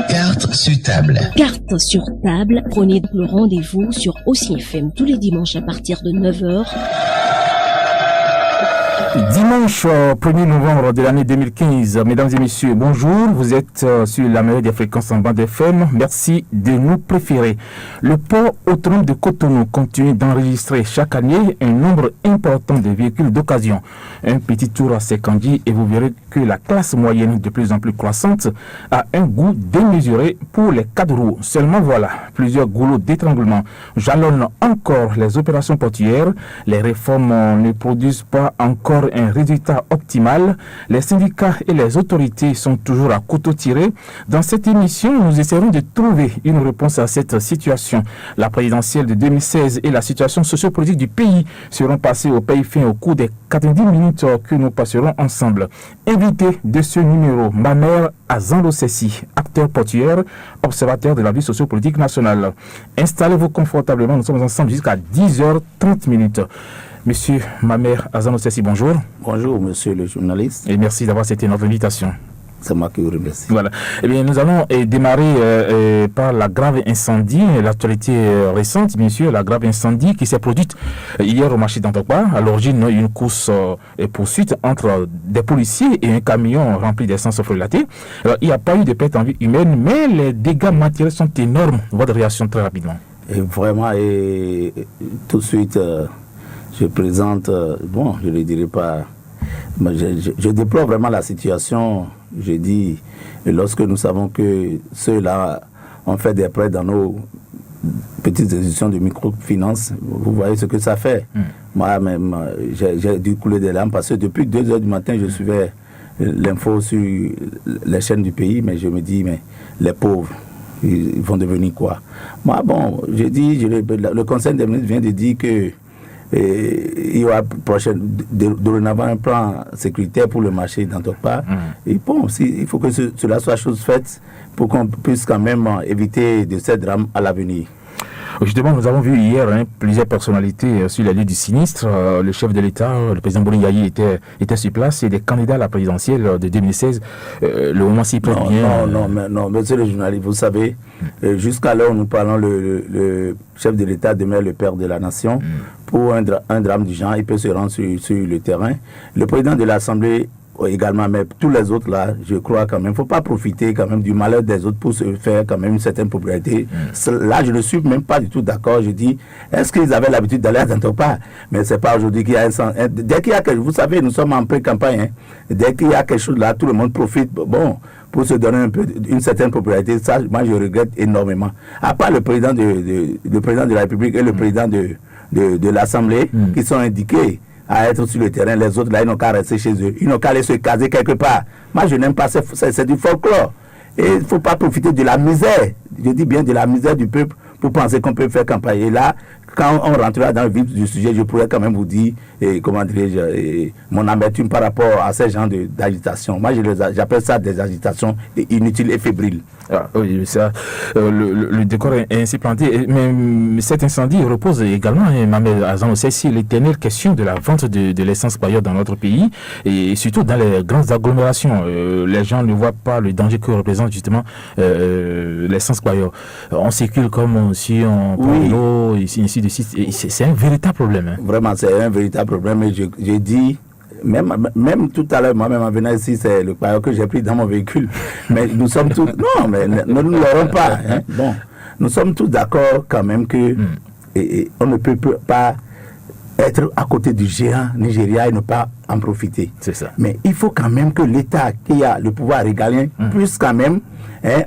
Carte sur table. Carte sur table. Prenez le rendez-vous sur Aussi FM tous les dimanches à partir de 9h. Dimanche 1er novembre de l'année 2015, mesdames et messieurs, bonjour, vous êtes sur la meilleure des fréquences en bande FM, merci de nous préférer. Le port autonome de Cotonou continue d'enregistrer chaque année un nombre important de véhicules d'occasion. Un petit tour à Sekandji et vous verrez que la classe moyenne de plus en plus croissante a un goût démesuré pour les 4 roues. Seulement voilà, plusieurs goulots d'étranglement jalonnent encore les opérations portuaires, les réformes ne produisent pas encore un résultat optimal. Les syndicats et les autorités sont toujours à couteau tiré. Dans cette émission, nous essaierons de trouver une réponse à cette situation. La présidentielle de 2016 et la situation sociopolitique du pays seront passées au pays fin au cours des 90 minutes que nous passerons ensemble. Invité de ce numéro, Mamer Azando Sessi, acteur portuaire, observateur de la vie sociopolitique nationale. Installez-vous confortablement, nous sommes ensemble jusqu'à 10h30. Monsieur Mamer Azando Sessi, bonjour. Bonjour, monsieur le journaliste. Et merci d'avoir accepté notre invitation. C'est moi qui vous remercie. Voilà. Eh bien, nous allons démarrer par la grave incendie, l'actualité récente, bien sûr, la grave incendie qui s'est produite hier au marché d'Antokpa. À l'origine, une course et poursuite entre des policiers et un camion rempli d'essence frelatée. Alors, il n'y a pas eu de perte en vie humaine, mais les dégâts matériels sont énormes. Votre réaction très rapidement. Et vraiment, tout de suite, je présente, je ne le dirai pas, mais je déplore vraiment la situation. Je dis, lorsque nous savons que ceux-là ont fait des prêts dans nos petites institutions de microfinance, vous voyez ce que ça fait. Moi-même, j'ai dû couler des larmes parce que depuis 2h du matin, je suivais l'info sur les chaînes du pays, mais je me dis, mais les pauvres, ils vont devenir quoi? Moi, je dis, le Conseil des ministres vient de dire que il y aura dorénavant un plan sécuritaire pour le marché d'Antokpa. Et il faut que cela soit chose faite pour qu'on puisse quand même éviter de ces drames à l'avenir. Justement, nous avons vu hier plusieurs personnalités sur la lieu du sinistre. Le chef de l'État, le président Bolingayi était sur place et des candidats à la présidentielle de 2016. Le moment s'y prête bien. Non, monsieur le journaliste, vous savez, jusqu'à l'heure où nous parlons, le chef de l'État demeure le père de la nation. Pour un drame du genre, il peut se rendre sur le terrain. Le président de l'Assemblée également, mais tous les autres là, je crois quand même, il ne faut pas profiter quand même du malheur des autres pour se faire quand même une certaine popularité. Là, je ne suis même pas du tout d'accord. Je dis, est-ce qu'ils avaient l'habitude d'aller à Antokpa? Mais c'est pas aujourd'hui qu'il y a dès qu'il y a quelque chose, vous savez, nous sommes en pré-campagne, dès qu'il y a quelque chose là, tout le monde profite, pour se donner une certaine popularité. Ça, moi, je regrette énormément. À part le président de la République et le président de l'Assemblée, qui sont indiqués à être sur le terrain, les autres là, ils n'ont qu'à rester chez eux, ils n'ont qu'à aller se caser quelque part. Moi, je n'aime pas, c'est du folklore. Et il ne faut pas profiter de la misère, je dis bien de la misère du peuple, pour penser qu'on peut faire campagne. Et là, quand on rentrera dans le vif du sujet, je pourrais quand même vous dire, mon amertume par rapport à ces gens d'agitation. Moi, j'appelle ça des agitations inutiles et fébriles. Oui, ça, le décor est ainsi planté. Mais cet incendie repose également, Mamer Azando Sessi, l'éternelle question de la vente de l'essence payeur dans notre pays, et surtout dans les grandes agglomérations. Les gens ne voient pas le danger que représente justement l'essence payeur. On circule comme si on prend de l'eau, ici de suite. C'est un véritable problème. Vraiment, c'est un véritable problème. Et j'ai dit, même tout à l'heure, moi-même en venant ici, c'est le payeur que j'ai pris dans mon véhicule. Mais nous sommes tous... Non, mais ne nous l'aurons pas. Nous sommes tous d'accord quand même que on ne peut pas être à côté du géant Nigeria et ne pas en profiter. C'est ça. Mais il faut quand même que l'État qui a le pouvoir régalien puisse quand même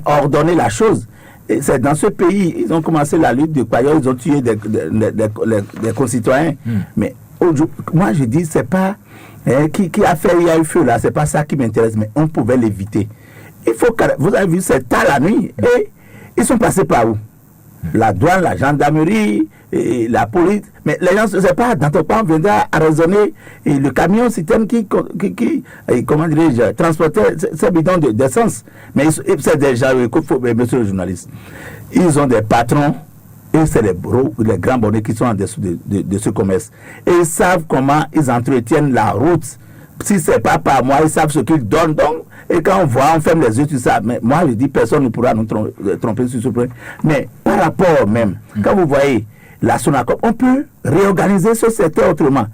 ordonner la chose. Et c'est dans ce pays, ils ont commencé la lutte de payeurs, ils ont tué des concitoyens. Mais moi je dis, c'est pas qui a fait, il y a eu feu là, c'est pas ça qui m'intéresse, mais on pouvait l'éviter. Il faut que, vous avez vu, c'est tard la nuit, et ils sont passés par où? La douane, la gendarmerie, et la police, mais les gens, c'est pas, dans ton temps, on viendra à raisonner, et le camion système qui comment dirais-je, transportait ces bidons d'essence. Mais c'est déjà, monsieur le journaliste, ils ont des patrons eux, c'est les grands bonnets qui sont en dessous de ce commerce. Et ils savent comment ils entretiennent la route. Si ce n'est pas par moi, ils savent ce qu'ils donnent. Donc, et quand on voit, on ferme les yeux, tu sais. Mais moi, je dis, personne ne pourra nous tromper sur ce point. Mais par rapport même, quand vous voyez la Sonacop, on peut réorganiser ce secteur autrement.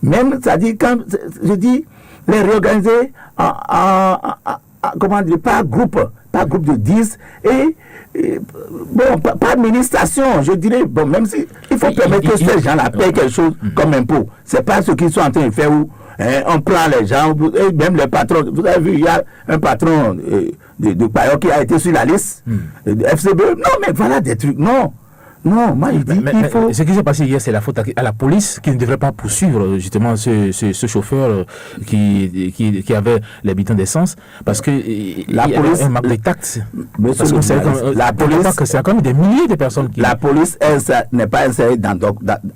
Même, c'est-à-dire, quand je dis, les réorganiser comment dire, par groupe de 10 et bon, par administration, je dirais, bon, même si il faut permettre que ces gens-là payent quelque chose comme impôt. C'est pas ce qu'ils sont en train de faire où on prend les gens, et même les patrons. Vous avez vu, il y a un patron de Payo qui a été sur la liste de FCBE. Non, mais voilà des trucs. Non, moi je dis qu'il faut... Ce qui s'est passé hier, c'est la faute à la police qui ne devrait pas poursuivre justement ce chauffeur qui avait les bidons d'essence parce que la police, un manque de tact. La police, c'est quand même des milliers de personnes qui... La police, elle, n'est pas insérée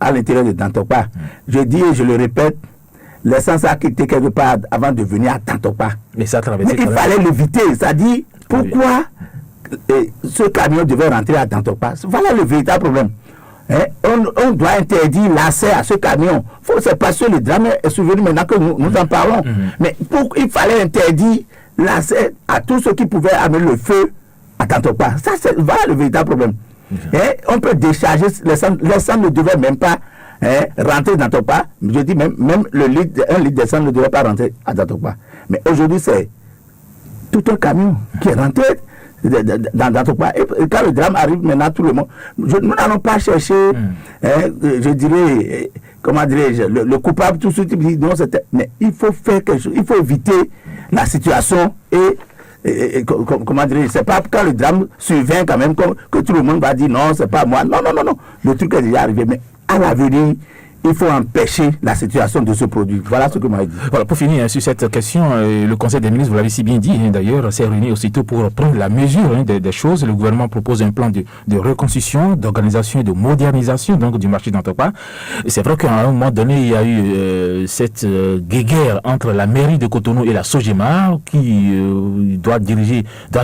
à l'intérieur de Dantopa. Je dis et je le répète, l'essence a quitté quelque part avant de venir à Dantopa. Mais il fallait l'éviter. C'est-à-dire, pourquoi ce camion devait rentrer à Dantopa? Voilà le véritable problème. On doit interdire l'accès à ce camion. C'est parce que le drame est survenu maintenant que nous en parlons. Mais il fallait interdire l'accès à tout ce qui pouvait amener le feu à Dantopa. Voilà le véritable problème. On peut décharger, l'essence ne devait même pas rentrer dans Dantopa. Je dis même un litre d'essence ne devait pas rentrer à Dantopa. Mais aujourd'hui, c'est tout un camion qui est rentré dans Dantopa. Et quand le drame arrive maintenant, tout le monde, nous n'allons pas chercher, je dirais, comment dirais-je, le coupable, tout ce qui dit non, mais il faut faire quelque chose, il faut éviter la situation et comment dirais-je, c'est pas quand le drame survient quand même que tout le monde va dire non, c'est pas moi. Non, le truc est déjà arrivé, mais à l'avenir, il faut empêcher la situation de ce produit. Voilà ce que moi dit. Voilà, pour finir sur cette question, le Conseil des ministres, vous l'avez si bien dit, d'ailleurs, s'est réuni aussitôt pour prendre la mesure des choses. Le gouvernement propose un plan de reconstruction, d'organisation et de modernisation donc, du marché d'Antopa. C'est vrai qu'à un moment donné, il y a eu cette guéguerre entre la mairie de Cotonou et la Sogema qui doit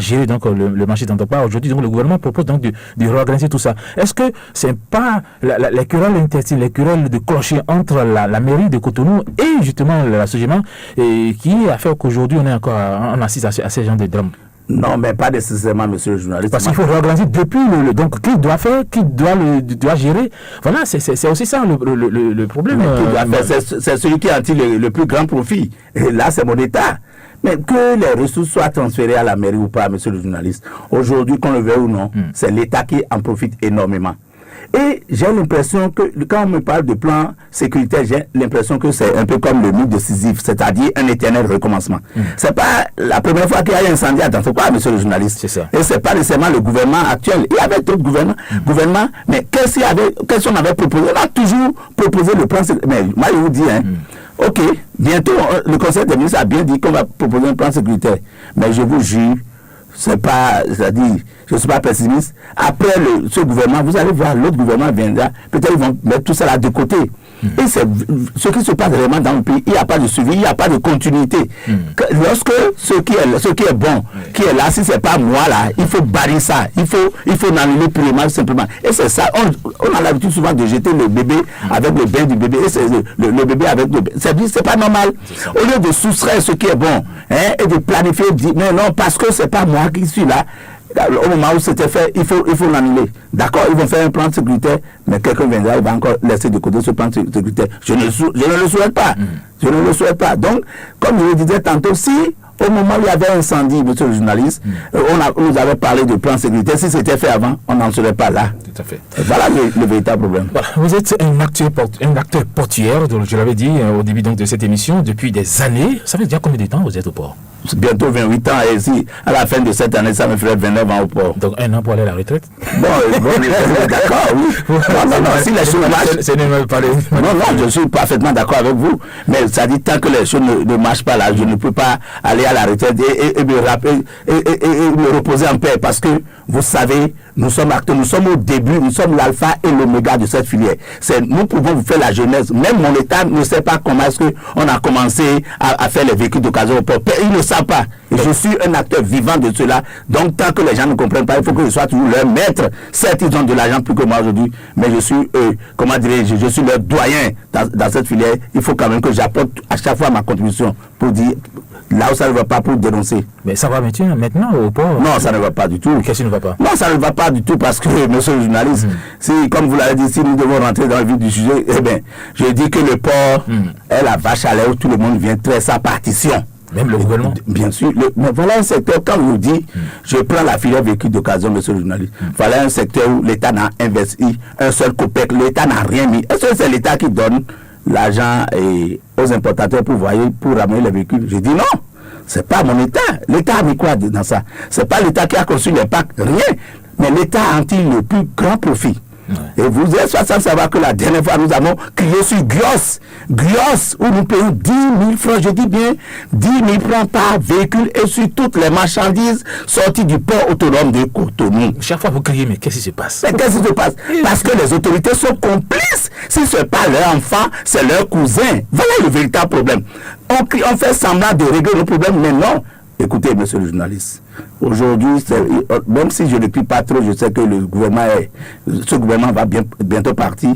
gérer donc, le marché d'Antopa. Aujourd'hui, donc, le gouvernement propose donc de réorganiser tout ça. Est-ce que c'est pas la querelle intestine, les querelles de clocher entre la mairie de Cotonou et justement la Sogema qui a fait qu'aujourd'hui on est encore en assise à ces gens de drames? Non, mais pas nécessairement, monsieur le journaliste. Parce qu'il faut réorganiser depuis donc qui doit faire, qui doit gérer. Voilà, c'est aussi ça le problème. C'est celui qui en tire le plus grand profit. Et là, c'est mon État. Mais que les ressources soient transférées à la mairie ou pas, monsieur le journaliste, aujourd'hui, qu'on le veuille ou non, c'est l'État qui en profite énormément. Et j'ai l'impression que quand on me parle de plan sécuritaire, j'ai l'impression que c'est un peu comme le mythe de Sisyphe, c'est-à-dire un éternel recommencement. C'est pas la première fois qu'il y a un incendie à Dantopa, monsieur le journaliste. C'est ça. Et c'est pas nécessairement le gouvernement actuel. Il y avait d'autres gouvernements, mais qu'est-ce qu'on avait proposé? On a toujours proposé le plan sécuritaire. Mais moi, je vous dis, ok, bientôt, le Conseil des ministres a bien dit qu'on va proposer un plan sécuritaire. Mais je vous jure, c'est pas, c'est-à-dire, je ne suis pas pessimiste. Après ce gouvernement, vous allez voir, l'autre gouvernement viendra, peut-être ils vont mettre tout ça là de côté. Et c'est ce qui se passe vraiment dans le pays. Il n'y a pas de suivi, il n'y a pas de continuité. Lorsque ce qui est bon, qui est là, si ce n'est pas moi là, il faut barrer ça. Il faut l'annuler purement, simplement. Et c'est ça. On a l'habitude souvent de jeter le bébé avec le bain du bébé. Et c'est le bébé avec le bain. C'est pas normal. Au lieu de soustraire ce qui est bon, et de planifier, mais non, parce que c'est pas moi qui suis là. Au moment où c'était fait, il faut l'annuler. D'accord, ils vont faire un plan de sécurité, mais quelqu'un viendra, il va encore laisser de côté ce plan de sécurité. Je ne le souhaite pas. Je ne le souhaite pas. Donc, comme je le disais tantôt, si au moment où il y avait un incendie, monsieur le journaliste, on nous avait parlé de plan de sécurité, si c'était fait avant, on n'en serait pas là. Tout à fait. Voilà le véritable problème. Voilà. Vous êtes un acteur portuaire, je l'avais dit au début donc, de cette émission, depuis des années. Ça fait déjà combien de temps vous êtes au port? Bientôt 28 ans, et si à la fin de cette année, ça me ferait 29 ans au port. Donc un an pour aller à la retraite? Bon, d'accord, oui. Non, si les choses marchent... C'est ne pas parler. Non, je suis parfaitement d'accord avec vous. Mais ça dit, tant que les choses ne marchent pas là, je ne peux pas aller à la retraite et me reposer en paix. Parce que, vous savez, nous sommes acteurs, nous sommes au début, nous sommes l'alpha et l'oméga de cette filière. Nous pouvons vous faire la jeunesse. Même mon État ne sait pas comment est-ce qu'on a commencé à faire les véhicules d'occasion au port. Ils ne savent pas. Et je suis un acteur vivant de cela. Donc, tant que les gens ne comprennent pas, il faut que je sois toujours leur maître. Certes, ils ont de l'argent plus que moi aujourd'hui, mais je suis, je suis leur doyen dans cette filière. Il faut quand même que j'apporte à chaque fois ma contribution pour dire là où ça ne va pas, pour dénoncer. Mais ça va maintenant au port? Non, ça ne va pas du tout. Qu'est-ce qui ne va pas? Non, ça ne va pas du tout parce que, monsieur le journaliste, si, comme vous l'avez dit, si nous devons rentrer dans le vif du sujet, eh bien, je dis que le port est la vache à lait où tout le monde vient traiter sa partition. Même le gouvernement? Bien sûr. Mais voilà un secteur, quand vous dites, je prends la filière véhicule d'occasion, monsieur le journaliste, voilà un secteur où l'État n'a investi un seul copec, l'État n'a rien mis. Est-ce que c'est l'État qui donne l'argent aux importateurs pour ramener les véhicules? Je dis non. C'est pas mon État. L'État a mis quoi dans ça? C'est pas l'État qui a construit les packs, rien. Mais l'État a tiré le plus grand profit. Ouais. Et vous êtes sans savoir que la dernière fois, nous avons crié sur Gios. Gios, où nous payons 10 000 francs, je dis bien, 10 000 francs par véhicule et sur toutes les marchandises sorties du port autonome de Cotonou. Chaque fois vous criez, mais qu'est-ce qui se passe? Mais qu'est-ce qui se passe? Parce que les autorités sont complices. Si ce n'est pas leur enfant, c'est leur cousin. Voilà le véritable problème. On fait semblant de régler le problème, mais non. Écoutez, monsieur le journaliste, aujourd'hui, même si je ne crie pas trop, je sais que ce gouvernement va bientôt partir.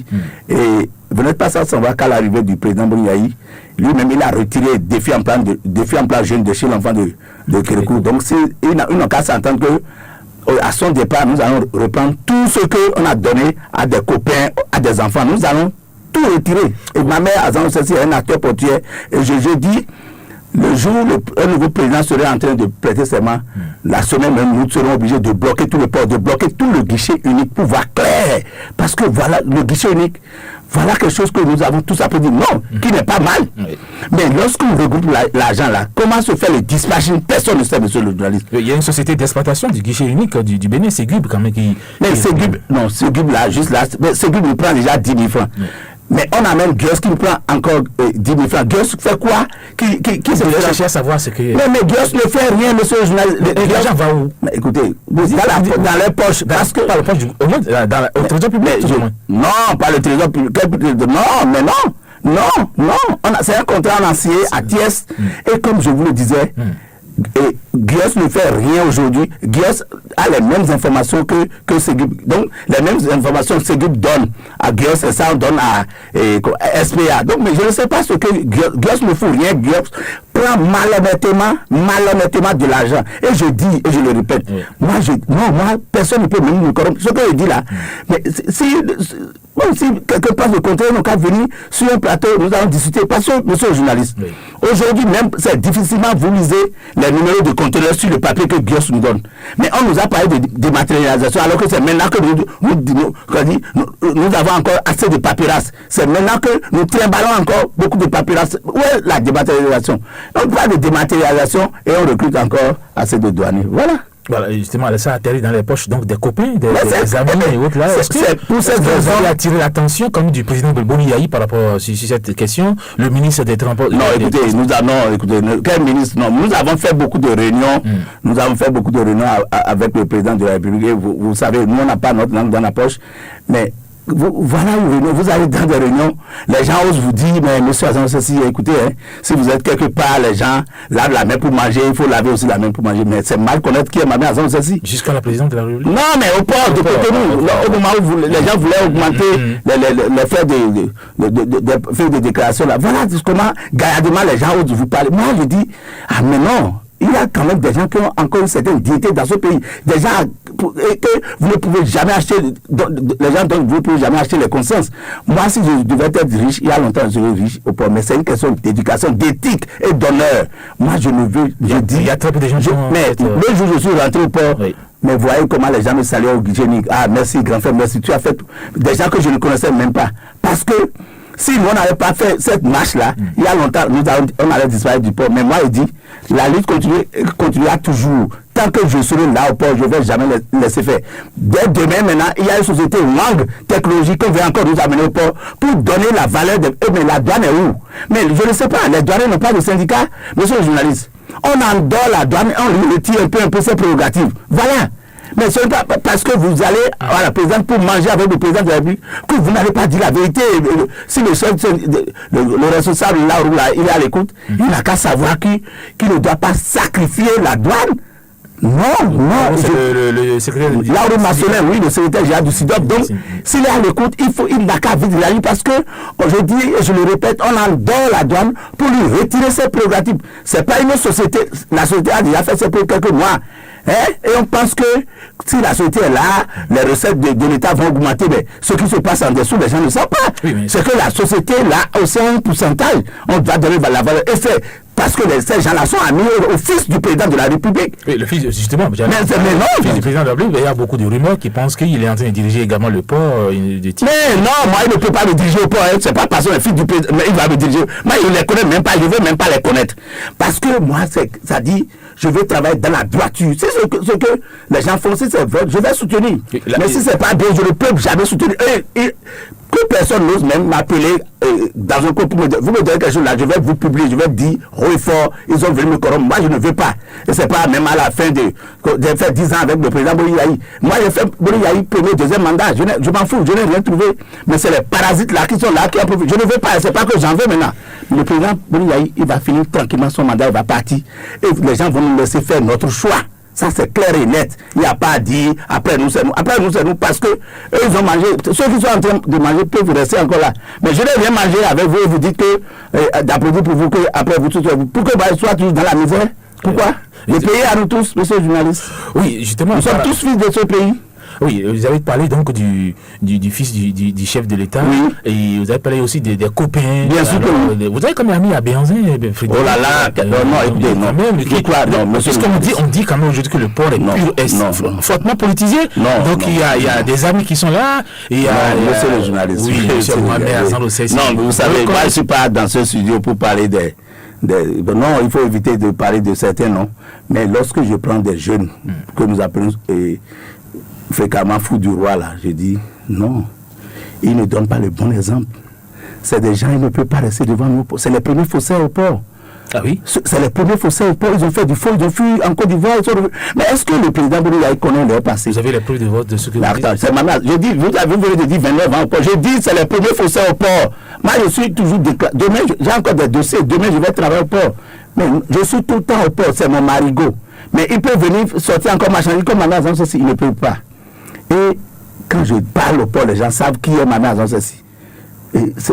Et vous n'êtes pas sans savoir qu'à l'arrivée du président Boniaï, lui-même, il a retiré défi en plan jeune de chez l'enfant de Kérékou. Donc, il n'a qu'à s'entendre que à son départ, nous allons reprendre tout ce qu'on a donné à des copains, à des enfants. Nous allons tout retirer. Et ma mère, Azan Sessi, est un acteur portuaire. Et je dis, le jour où un nouveau président serait en train de prêter serment, la semaine même, nous serons obligés de bloquer tout le port, de bloquer tout le guichet unique pour voir clair. Parce que voilà, le guichet unique, voilà quelque chose que nous avons tous appris, non, qui n'est pas mal. Mais lorsqu'on regroupe l'argent là, comment se fait le dispatching? Personne ne sait, monsieur le journaliste. Il y a une société d'exploitation du guichet unique du Bénin, Ségub quand même qui... Mais Ségub, non, Ségub là, juste là, Ségub nous prend déjà 10 000 francs. Mais on amène Gios qui nous prend encore 10 000 francs. Gios fait quoi? Qui se fait chercher à savoir ce que... Mais Gios ne fait rien, monsieur le journaliste. L'argent va où? Mais écoutez, dans les poches. Parce que... Dans le poche au trésor public, non, pas le trésor public. Non, mais non. Non. C'est un contrat en acier à Thiès. Et comme je vous le disais... Et Gios ne fait rien aujourd'hui. Gios a les mêmes informations que Ségub. Donc, les mêmes informations que Ségub donne à Gios et ça on donne à SPA. Donc, mais je ne sais pas ce que Gios ne fout rien. Gios prend malhonnêtement de l'argent. Et je dis, et je le répète, moi, personne ne peut même me corrompre. Ce que je dis là, mais si quelqu'un passe le contraire, on n'a venir sur un plateau, nous allons discuter. Parce que, monsieur le journaliste, aujourd'hui même, c'est difficilement vous lisez les numéros de conteneurs sur le papier que Gios nous donne. Mais on nous a parlé de dématérialisation, alors que c'est maintenant que nous avons encore assez de papyrus. C'est maintenant que nous trimballons encore beaucoup de papyrus. Où est la dématérialisation? On parle de dématérialisation et on recrute encore assez de douaniers. Voilà, justement, ça atterrit dans les poches donc des copains, des amis et autres là. C'est pour cette raison. Vous avez attiré l'attention comme du président Boni Yahi par rapport sur cette question, le ministre des Transports. Non, quel ministre? Non, nous avons fait beaucoup de réunions. Nous avons fait beaucoup de réunions avec le président de la République. Vous savez, nous on n'a pas notre langue dans la poche, mais voilà une réunion, vous allez dans des réunions, les gens osent vous dire, mais monsieur Azan Sessi, écoutez, si vous êtes quelque part, les gens lavent la main pour manger, il faut laver aussi la main pour manger, mais c'est mal connaître qui est ma mère Azan Sessi. Jusqu'à la présidente de la République? Non, mais au port de Cotonou, au moment où les gens voulaient augmenter les frais de déclaration, là, voilà comment gaillardement les gens osent vous parler. Moi, je dis, mais non. Il y a quand même des gens qui ont encore une certaine dignité dans ce pays. Des gens que vous ne pouvez jamais acheter, les gens dont vous ne pouvez jamais acheter les consciences. Moi, si je devais être riche, il y a longtemps je serais riche au port, mais c'est une question d'éducation, d'éthique et d'honneur. Moi, je ne veux, je dis... Il y a très peu de gens mais le jour où je suis rentré au port, mais voyez comment les gens me saluaient au guichet. Ah, merci, grand frère, merci. Tu as fait des gens que je ne connaissais même pas. Parce que si nous n'avait pas fait cette marche-là, il y a longtemps, on allait disparaître du port. Mais moi, je dis, la lutte continuera toujours. Tant que je serai là au port, je ne vais jamais laisser faire. Dès demain, maintenant, il y a une société langue technologique qu'on veut encore nous amener au port pour donner la valeur de... mais la douane est où? Mais je ne sais pas, les douaniers n'ont pas de syndicat. Monsieur le journaliste, on endort la douane, on lui retire un peu ses prérogatives. Voilà. Mais ce n'est pas parce que vous allez à la présidence pour manger avec le président de la République que vous n'allez pas dire la vérité. Si le chef, le responsable là, il est à l'écoute, il n'a qu'à savoir qu'il ne doit pas sacrifier la douane. Non. C'est le secrétaire de Laurent Massolin, oui, le secrétaire général du SIDOP. Donc, s'il est à l'écoute, il n'a qu'à vite réagir parce que, je dis et je le répète, on endort la douane pour lui retirer ses prérogatives. C'est pas une société, la société a déjà fait ça pour quelques mois. Et on pense que si la société est là, les recettes de l'État vont augmenter, mais ce qui se passe en dessous, les gens ne savent pas. Oui, c'est que la société, là, aussi un pourcentage, on va donner la valeur. Et c'est parce que ces gens-là sont amis au fils du président de la République. Oui, le fils, justement. Mais non, le fils du président de la République, il y a beaucoup de rumeurs qui pensent qu'il est en train de diriger également le port de Tigre. Mais non, moi, il ne peut pas me diriger au port. Hein. C'est pas parce que le fils du président, mais il va me diriger. Moi, il ne les connaît même pas, je ne veux même pas les connaître. Parce que moi, ça dit, je veux travailler dans la droiture. C'est ce que les gens font, si c'est vrai, je vais soutenir. Mais si c'est pas bien, je ne peux jamais soutenir. Que personne n'ose même m'appeler dans un coup pour me dire, vous me donnez quelque chose là, je vais vous publier, je vais dire haut et fort, ils ont voulu me corrompre. Moi, je ne veux pas. Et c'est pas même à la fin de faire 10 ans avec le président Boni Yayi. Moi, j'ai fait Boni Yayi premier, deuxième mandat. Je m'en fous, je n'ai rien trouvé. Mais c'est les parasites là qui sont là, qui ont profité. Je ne veux pas, c'est pas que j'en veux maintenant. Le président Boni Yayi, il va finir tranquillement son mandat, il va partir. Et les gens vont nous laisser faire notre choix. Ça, c'est clair et net. Il n'y a pas à dire, après nous, c'est nous. Après nous, c'est nous, parce que eux, ils ont mangé. Ceux qui sont en train de manger peuvent rester encore là. Mais je n'ai rien mangé avec vous et vous dites que, d'applaudir pour vous, que après vous tous, pour que vous soyez tous dans la misère. Pourquoi? Le pays à nous tous, monsieur le journaliste. Oui, justement. Nous sommes tous fils de ce pays. Oui, vous avez parlé donc du fils du chef de l'État. Oui. Et vous avez parlé aussi des copains. Bien sûr que oui. Vous avez quand même ami à Béhanzin, Frédéric. Oh là là, non, écoutez, non. Pourquoi non, monsieur? Parce qu'on dit quand même aujourd'hui que le port est fortement politisé. Non. Donc il y a des amis qui sont là. Et monsieur le journaliste. Oui, monsieur Mohamed Hassan Ossessi. Non, vous savez, moi je ne suis pas dans ce studio pour parler non, il faut éviter de parler de certains noms. Mais lorsque je prends des jeunes que nous appelons fréquemment fou du roi là, je dis non, ils ne donnent pas le bon exemple. C'est des gens, ils ne peuvent pas rester devant nous. C'est les premiers faussaires au port. Ah oui? C'est les premiers faussaires au port. Ils ont fait du faux, ils ont fui en Côte d'Ivoire. Mais est-ce que le président Boni Yayi connaît leur passé? Vous avez les preuves de vote de ce que vous dites? C'est ma mère. Je dis, vous venez de dire 29 ans au port. Je dis, c'est les premiers faussaires au port. Moi, je suis toujours déclaré. Demain, j'ai encore des dossiers. Demain, je vais travailler au port. Mais je suis tout le temps au port. C'est mon marigot. Mais il peut venir sortir encore marchander comme Maman Azan Sessi. Il ne peut pas. Et quand je parle au port, les gens savent qui est Maman Azan Sessi.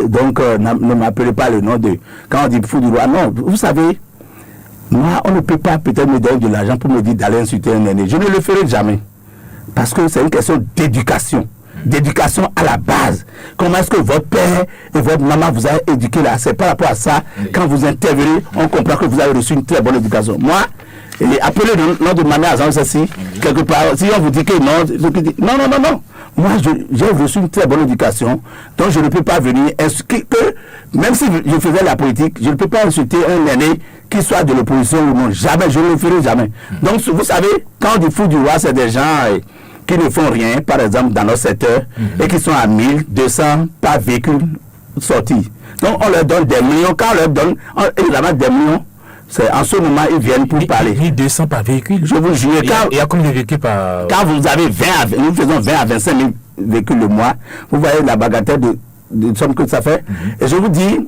Donc, ne m'appelez pas le nom de... Quand on dit fou du roi, non, vous savez, moi, on ne peut pas peut-être me donner de l'argent pour me dire d'aller insulter un aîné. Je ne le ferai jamais. Parce que c'est une question d'éducation. D'éducation à la base. Comment est-ce que votre père et votre maman vous avez éduqué là? C'est par rapport à ça, quand vous intervenez, on comprend que vous avez reçu une très bonne éducation. Moi, appelez le nom de Maman Azan Sessi, quelque part, si on vous dit que non. Moi, j'ai reçu une très bonne éducation, donc je ne peux pas venir insulter, même si je faisais la politique, je ne peux pas insulter un aîné qui soit de l'opposition ou non. Jamais, je ne le ferai jamais. Donc, vous savez, quand on dit fou du roi, c'est des gens qui ne font rien, par exemple, dans notre secteur, et qui sont à 1000, 200 par véhicule sortis. Donc, on leur donne des millions. Quand on leur donne, évidemment, des millions, c'est en ce moment, ils viennent pour parler. 1200 par véhicule? Je vous jure. Il y a combien de véhicules par... Quand vous avez nous faisons 20 à 25 000 véhicules le mois, vous voyez la bagatelle de somme que ça fait. Et je vous dis,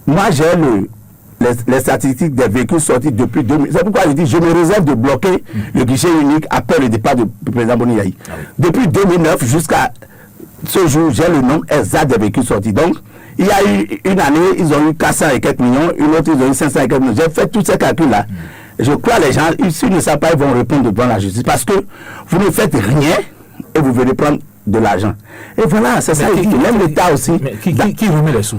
moi j'ai les statistiques des véhicules sortis depuis 2000. C'est pourquoi je dis, je me réserve de bloquer le guichet unique après le départ du président Boni Yayi. Depuis 2009 jusqu'à ce jour, j'ai le nombre exact des véhicules sortis. Donc, il y a eu une année, ils ont eu 400 et quelques millions, une autre, ils ont eu 500 et quelques millions. J'ai fait tous ces calculs-là. Je crois les gens, s'ils ne savent pas, ils vont répondre devant la justice. Parce que vous ne faites rien et vous venez prendre de l'argent. Et voilà, c'est ça, même l'État aussi. Mais qui remet les sous?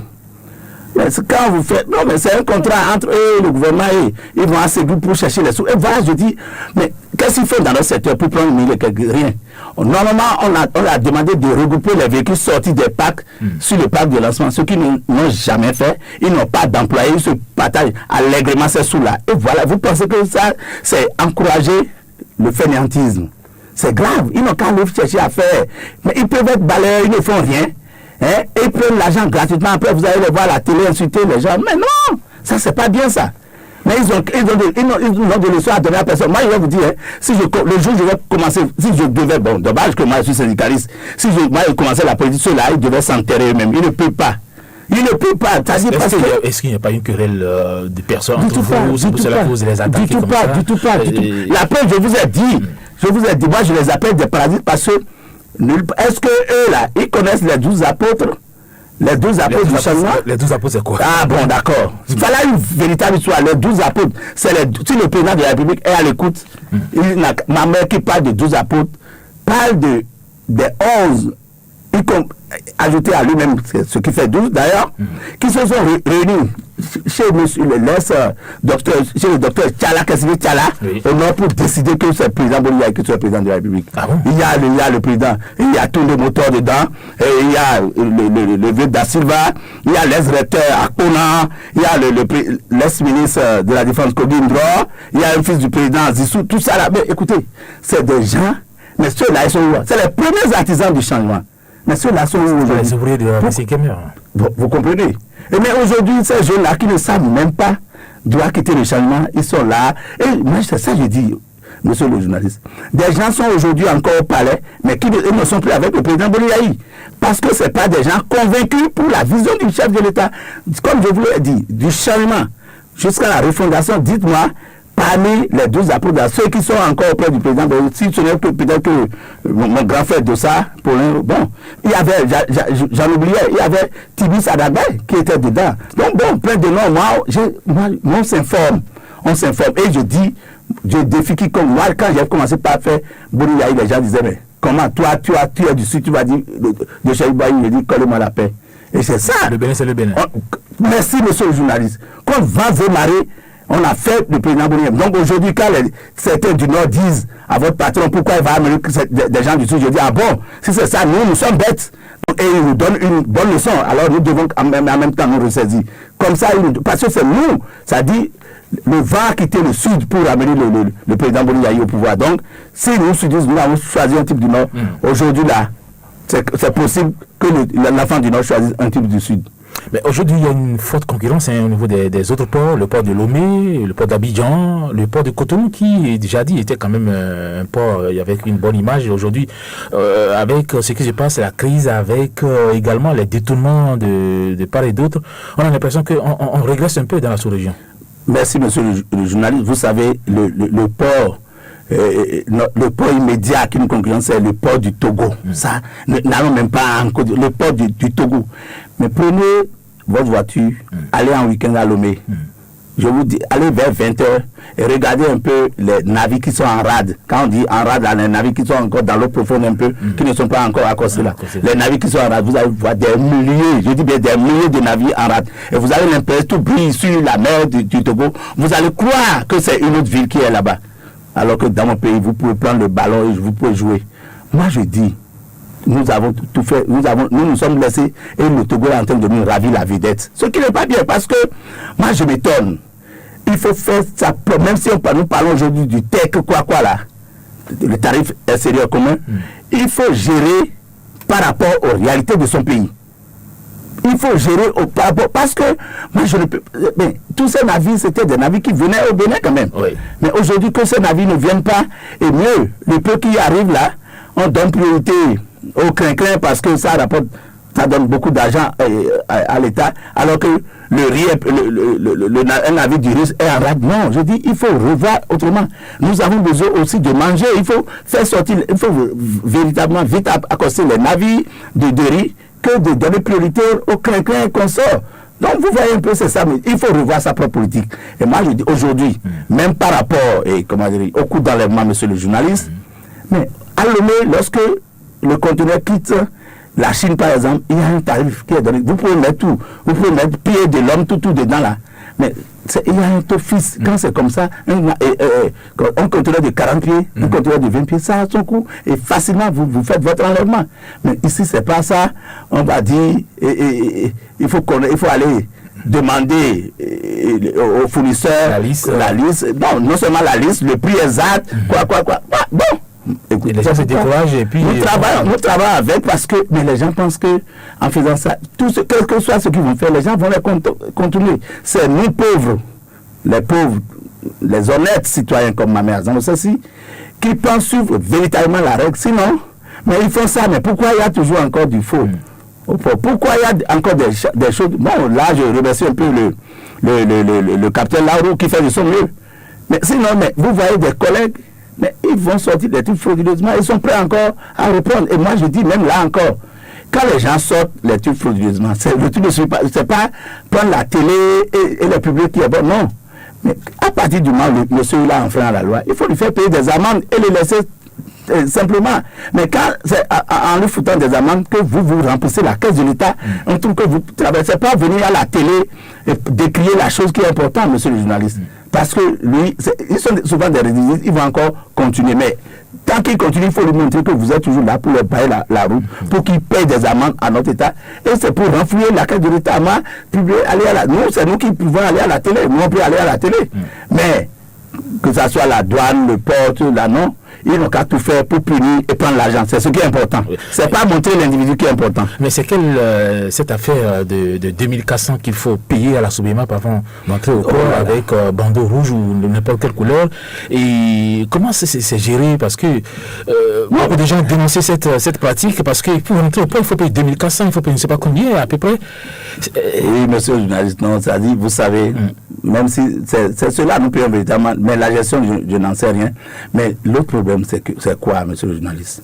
Quand vous faites... Non, mais c'est un contrat entre eux et le gouvernement. Et ils vont à Ségou pour chercher les sous. Et voilà, je dis, mais qu'est-ce qu'ils font dans notre secteur pour prendre 1000 et quelques? Rien. Normalement, on a demandé de regrouper les véhicules sortis des parcs sur le parc de lancement. Ceux qui n'ont jamais fait, ils n'ont pas d'employés, ils se partagent allègrement ces sous-là. Et voilà, vous pensez que ça, c'est encourager le fainéantisme? C'est grave. Ils n'ont qu'à aller chercher à faire. Mais ils peuvent être balayeurs, ils ne font rien. Hein? Et ils prennent l'argent gratuitement. Après, vous allez les voir à la télé insulter les gens. Mais non, ça, c'est pas bien ça. Mais ils ont des leçons à donner à personne. Moi, je vais vous dire, le jour où je vais commencer, si je devais, bon, dommage que moi je suis syndicaliste, si je commençais la politique, ceux-là, ils devaient s'enterrer eux-mêmes. Ils ne peuvent pas. Il ne peut pas. Est-ce qu'il n'y a pas une querelle de personnes entre vous? C'est la cause des attaques. Du tout pas. La preuve, je vous ai dit, moi je les appelle des parasites parce que est-ce que eux là, ils connaissent les 12 apôtres? Les 12 apôtres du changement? Les 12 apôtres, c'est quoi? Ah bon, d'accord. Voilà une véritable histoire. Les 12 apôtres, si le président de la République est à l'écoute, ma mère qui parle de 12 apôtres, parle des 11, ajouté à lui-même ce qui fait 12 d'ailleurs, qui se sont réunis chez le docteur Tchala, au nord pour décider que c'est le président Boliaï qui soit le président de la République. Ah bon? Il y a le président, il y a tous les moteurs dedans, et il y a le vieux Da Silva, il y a l'ex-recteur Akpona, il y a l'ex-ministre de la Défense Kogindro, il y a un fils du président Zissou, tout ça là. Mais écoutez, c'est des gens, mais ceux-là, ils sont où? C'est les premiers artisans du changement. Mais ceux-là sont aujourd'hui. Les ouvriers de la vous comprenez? Et mais aujourd'hui, ces jeunes-là qui ne savent même pas doivent quitter le changement, ils sont là. Et moi, c'est ça que je dis, monsieur le journaliste. Des gens sont aujourd'hui encore au palais, mais ils ne sont plus avec le président Boliaï. Parce que ce n'est pas des gens convaincus pour la vision du chef de l'État. Comme je vous l'ai dit, du changement jusqu'à la refondation, dites-moi, parmi les 12 apôtres, ceux qui sont encore auprès du président, si ce n'est que peut-être que mon grand frère Dossa, bon, il y avait, j'en oubliais, il y avait Tibis Adabay qui était dedans. Donc bon, plein de noms, moi on s'informe. Et je défie quiconque. Moi, quand j'ai commencé par faire Boliaï, les gens disaient, mais comment toi, tu es du sud, tu vas dire, de chez Ibaï, il dit, colle-moi la paix. Et c'est ça. Le Bénin, c'est le Bénin. Merci, monsieur le journaliste. Quand vent veut marrer, on a fait le président Boliaï. Donc aujourd'hui, quand certains du Nord disent à votre patron pourquoi il va amener des gens du Sud, je dis, ah bon, si c'est ça, nous sommes bêtes. Et ils nous donnent une bonne leçon. Alors nous devons en même temps nous ressaisir. Comme ça, parce que c'est nous, ça dit, le vent a quitté le Sud pour amener le président Boliaï au pouvoir. Donc, si nous Sudistes, nous avons choisi un type du Nord, aujourd'hui là, c'est possible que l'enfant du Nord choisisse un type du Sud. Mais aujourd'hui, il y a une forte concurrence au niveau des autres ports, le port de Lomé, le port d'Abidjan, le port de Cotonou, qui, déjà dit, était quand même un port avec une bonne image. Et aujourd'hui, avec ce qui se passe, la crise, avec également les détournements de part et d'autre, on a l'impression qu'on régresse un peu dans la sous-région. Merci, monsieur le journaliste. Vous savez, le port... le port immédiat qui nous concurrence, c'est le port du Togo. Ça, n'allons même pas encore le port du Togo. Mais prenez votre voiture, allez en week-end à Lomé. Je vous dis, allez vers 20h et regardez un peu les navires qui sont en rade. Quand on dit en rade, les navires qui sont encore dans l'eau profonde un peu, qui ne sont pas encore accostés là. Les navires qui sont en rade, vous allez voir des milliers, je dis bien des milliers de navires en rade. Et vous avez l'impression tout brille sur la mer du Togo. Vous allez croire que c'est une autre ville qui est là-bas. Alors que dans mon pays, vous pouvez prendre le ballon et vous pouvez jouer. Moi, je dis, nous avons tout fait, nous sommes laissés et le Togo est en train de nous ravir la vedette. Ce qui n'est pas bien parce que, moi, je m'étonne. Il faut faire ça, même si nous parlons aujourd'hui du TEC, quoi là, le tarif extérieur commun, il faut gérer par rapport aux réalités de son pays. Il faut gérer par rapport, parce que moi je ne peux, mais tous ces navires c'était des navires qui venaient au Bénin quand même. Oui. Mais aujourd'hui que ces navires ne viennent pas, et mieux, le peu qui arrive là, on donne priorité au crin-crin parce que ça rapporte, ça donne beaucoup d'argent à l'État, alors que un navire du riz est en rade. Non, je dis, il faut revoir autrement. Nous avons besoin aussi de manger, il faut faire sortir, il faut véritablement vite accoster les navires de riz, que de donner priorité au crin-crin qu'on sort. Donc vous voyez un peu, c'est ça, mais il faut revoir sa propre politique. Et moi je dis aujourd'hui, même par rapport au coût d'enlèvement, monsieur le journaliste, mais à Lomé, lorsque le conteneur quitte la Chine par exemple, il y a un tarif qui est donné. Vous pouvez mettre tout, vous pouvez mettre pied de l'homme, tout dedans là. Mais il y a un office, quand c'est comme ça, un conteneur de 40 pieds, un conteneur de 20 pieds, ça a son coût. Et facilement, vous faites votre enlèvement. Mais ici, c'est pas ça. On va dire, il faut aller demander aux fournisseurs la liste. Non seulement la liste, le prix exact, quoi. Bon. Écoute, les gens se découragent et puis... Nous travaillons avec parce que... Mais les gens pensent que en faisant ça, quel que soit ce qu'ils vont faire, les gens vont les contourner. C'est nous pauvres les pauvres, les honnêtes citoyens comme ma mère, ceci, qui pensent suivre véritablement la règle. Sinon, mais ils font ça, mais pourquoi il y a toujours encore du faux? Pourquoi il y a encore des choses? Bon, là, je remercie un peu le capitaine Lauro qui fait de son mieux. Mais sinon, mais vous voyez des collègues, mais ils vont sortir des trucs frauduleusement, ils sont prêts encore à reprendre. Et moi, je dis même là encore, quand les gens sortent les trucs frauduleusement, le truc ne suit pas, c'est pas prendre la télé et le public qui est bon, non. Mais à partir du moment où monsieur-là enfreint la loi, il faut lui faire payer des amendes et le laisser simplement. Mais quand c'est en lui foutant des amendes que vous remplissez la caisse de l'État, on trouve que vous traversez pas venir à la télé et décrier la chose qui est importante, monsieur le journaliste. Parce que lui, ils sont souvent des résidus, ils vont encore continuer. Mais tant qu'ils continuent, il faut lui montrer que vous êtes toujours là pour leur payer la route, pour qu'ils payent des amendes à notre État. Et c'est pour renflouer la caisse de l'État. Nous, c'est nous qui pouvons aller à la télé. Nous, on peut aller à la télé. Mais que ce soit la douane, le port, là, non. Ils n'ont qu'à tout faire pour punir et prendre l'argent. C'est ce qui est important. Oui. C'est pas montrer l'individu qui est important. Mais c'est cette affaire de 2400 qu'il faut payer à la Sobimap avant d'entrer au port avec bandeau rouge ou n'importe quelle couleur. Et comment c'est géré? Parce que beaucoup de gens dénonçaient cette pratique parce que pour entrer au port, il faut payer 2400, il faut payer je ne sais pas combien à peu près. Oui, monsieur le journaliste, non, ça dit, vous savez, même si c'est cela, nous payons véritablement, mais la gestion, je n'en sais rien. Mais l'autre problème, c'est quoi, monsieur le journaliste?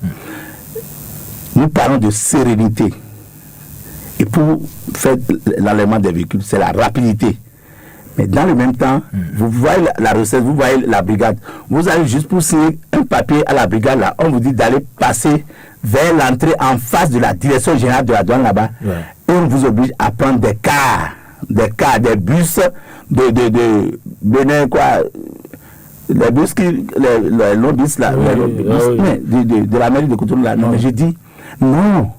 Nous parlons de sérénité. Et pour faire l'enlèvement des véhicules, c'est la rapidité. Mais dans le même temps, vous voyez la recette, vous voyez la brigade. Vous allez juste pour signer un papier à la brigade, là, on vous dit d'aller passer vers l'entrée en face de la direction générale de la douane là-bas. Ouais. Et on vous oblige à prendre des bus de quoi. Les bus les longs bus là, de la mairie de Cotonou là, non, mais je dis, non,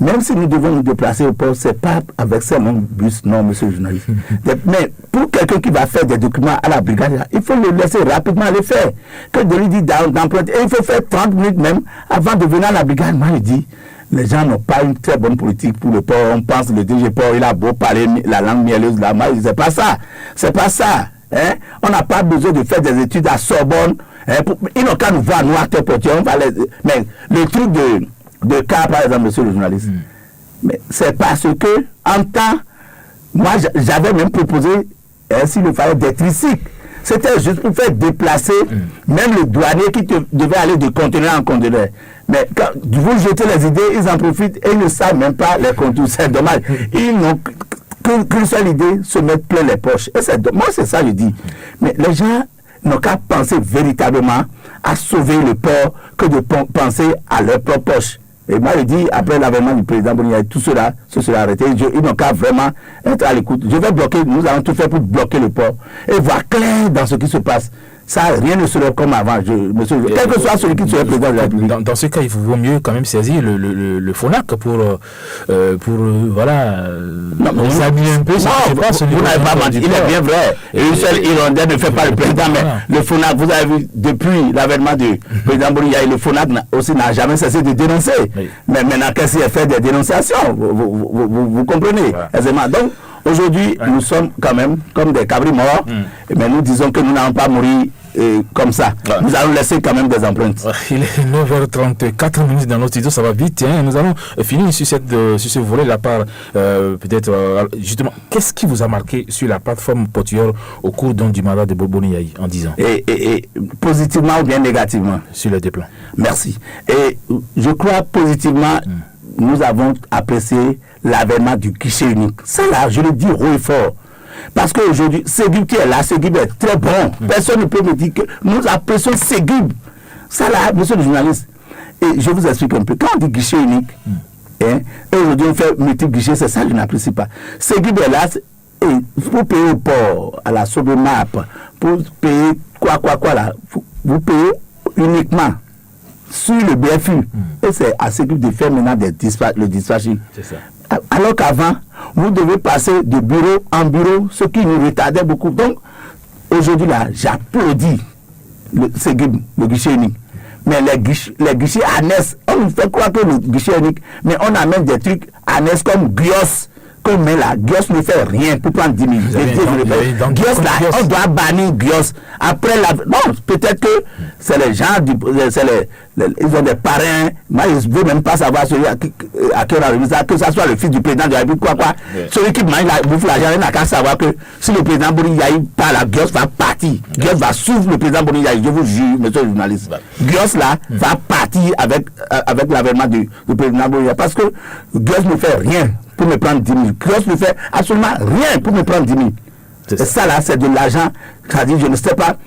même si nous devons nous déplacer au port, c'est pas avec ces longs bus, non, monsieur le journaliste. Mais pour quelqu'un qui va faire des documents à la brigade, là, il faut le laisser rapidement les faire. Que de lui dire d'emprunter, et il faut faire 30 minutes même avant de venir à la brigade. Moi, je dis, les gens n'ont pas une très bonne politique pour le port. On pense que le DG Port, il a beau parler la langue mielleuse là, moi, c'est pas ça. C'est pas ça. Hein? On n'a pas besoin de faire des études à Sorbonne. Hein? Ils n'ont qu'à nous voir, nous, acteurs portiers. Mais le truc de cas, par exemple, monsieur le journaliste, mais c'est parce que, en temps, moi, j'avais même proposé, s'il le fallait, des tricycles. C'était juste pour faire déplacer même le douanier qui devait aller de conteneur en conteneur. Mais quand vous jetez les idées, ils en profitent et ils ne savent même pas les contours. C'est dommage. Ils n'ont qu'une seule idée, se mettre plein les poches. Et moi, c'est ça, je dis. Mais les gens n'ont qu'à penser véritablement à sauver le port que de penser à leur propre poche. Et moi, je dis, après l'avènement du président Boni, tout cela se sera arrêté. Ils n'ont qu'à vraiment être à l'écoute. Je vais bloquer, nous allons tout faire pour bloquer le port et voir clair dans ce qui se passe. Ça, rien ne serait comme avant, monsieur. Quel que soit celui qui serait président de la République. Dans ce cas, il vaut mieux quand même saisir le FONAC pour voilà, examiner un peu. Vous n'avez pas menti, il est bien vrai. Et une seule Irlandais ne fait pas le président, mais le FONAC, vous avez vu, depuis l'avènement du président Boni, le FONAC aussi n'a jamais cessé de dénoncer. Oui. Mais maintenant, qu'est-ce qu'il a fait des dénonciations? Vous comprenez aisément. Donc, aujourd'hui, nous sommes quand même comme des cabris morts, mais nous disons que nous n'allons pas mourir comme ça. Nous allons laisser quand même des empreintes. Il est 9h34 minutes dans notre studio, ça va vite. Hein. Nous allons finir sur ce volet de la part, peut-être, justement, qu'est-ce qui vous a marqué sur la plateforme portuaire au cours du mandat de Boni Yayi en 10 ans? Et positivement ou bien négativement? Sur les deux plans. Merci. Et je crois positivement, nous avons apprécié l'avènement du guichet unique. Ça là, je le dis haut et fort. Parce qu'aujourd'hui, Ségib qui est là, Ségib est très bon. Personne ne peut me dire que nous apprécions Ségib. Ça là, monsieur le journaliste. Et je vous explique un peu. Quand on dit guichet unique, et aujourd'hui on fait multiple guichets, c'est ça que je n'apprécie pas. Ségib est là, et pour payer au port, à la Sobimap, pour payer quoi là, vous payez uniquement sur le BFU. Et c'est à Ségib de faire maintenant le dispatching. C'est ça. Alors qu'avant, vous devez passer de bureau en bureau, ce qui nous retardait beaucoup. Donc, aujourd'hui, là, j'applaudis le guichet unique. Mais les guichets annexes, on nous fait croire que le guichet unique, mais on amène des trucs annexes comme Grios, qu'on met là, Gios ne fait rien pour prendre 10 000. Gios là, on doit bannir Gios. Après la... Non, peut-être que c'est les gens, ils ont des parrains. Moi, je ne veux même pas savoir celui à qui on a remis ça, que ça soit le fils du président de la République, quoi. Yeah. Celui qui mange bouffe l'argent, il n'a qu'à savoir que si le président Boni Yahi parle, Gios va partir. Gios va suivre le président Boni Yahi, je vous jure, monsieur le journaliste. Gios là va partir avec l'avènement du président Boni Yahi, parce que Gios ne fait rien pour me prendre 10 000. Gios ne fait absolument rien pour me prendre 10 000. Et ça là, c'est de l'argent. Je ne sais pas.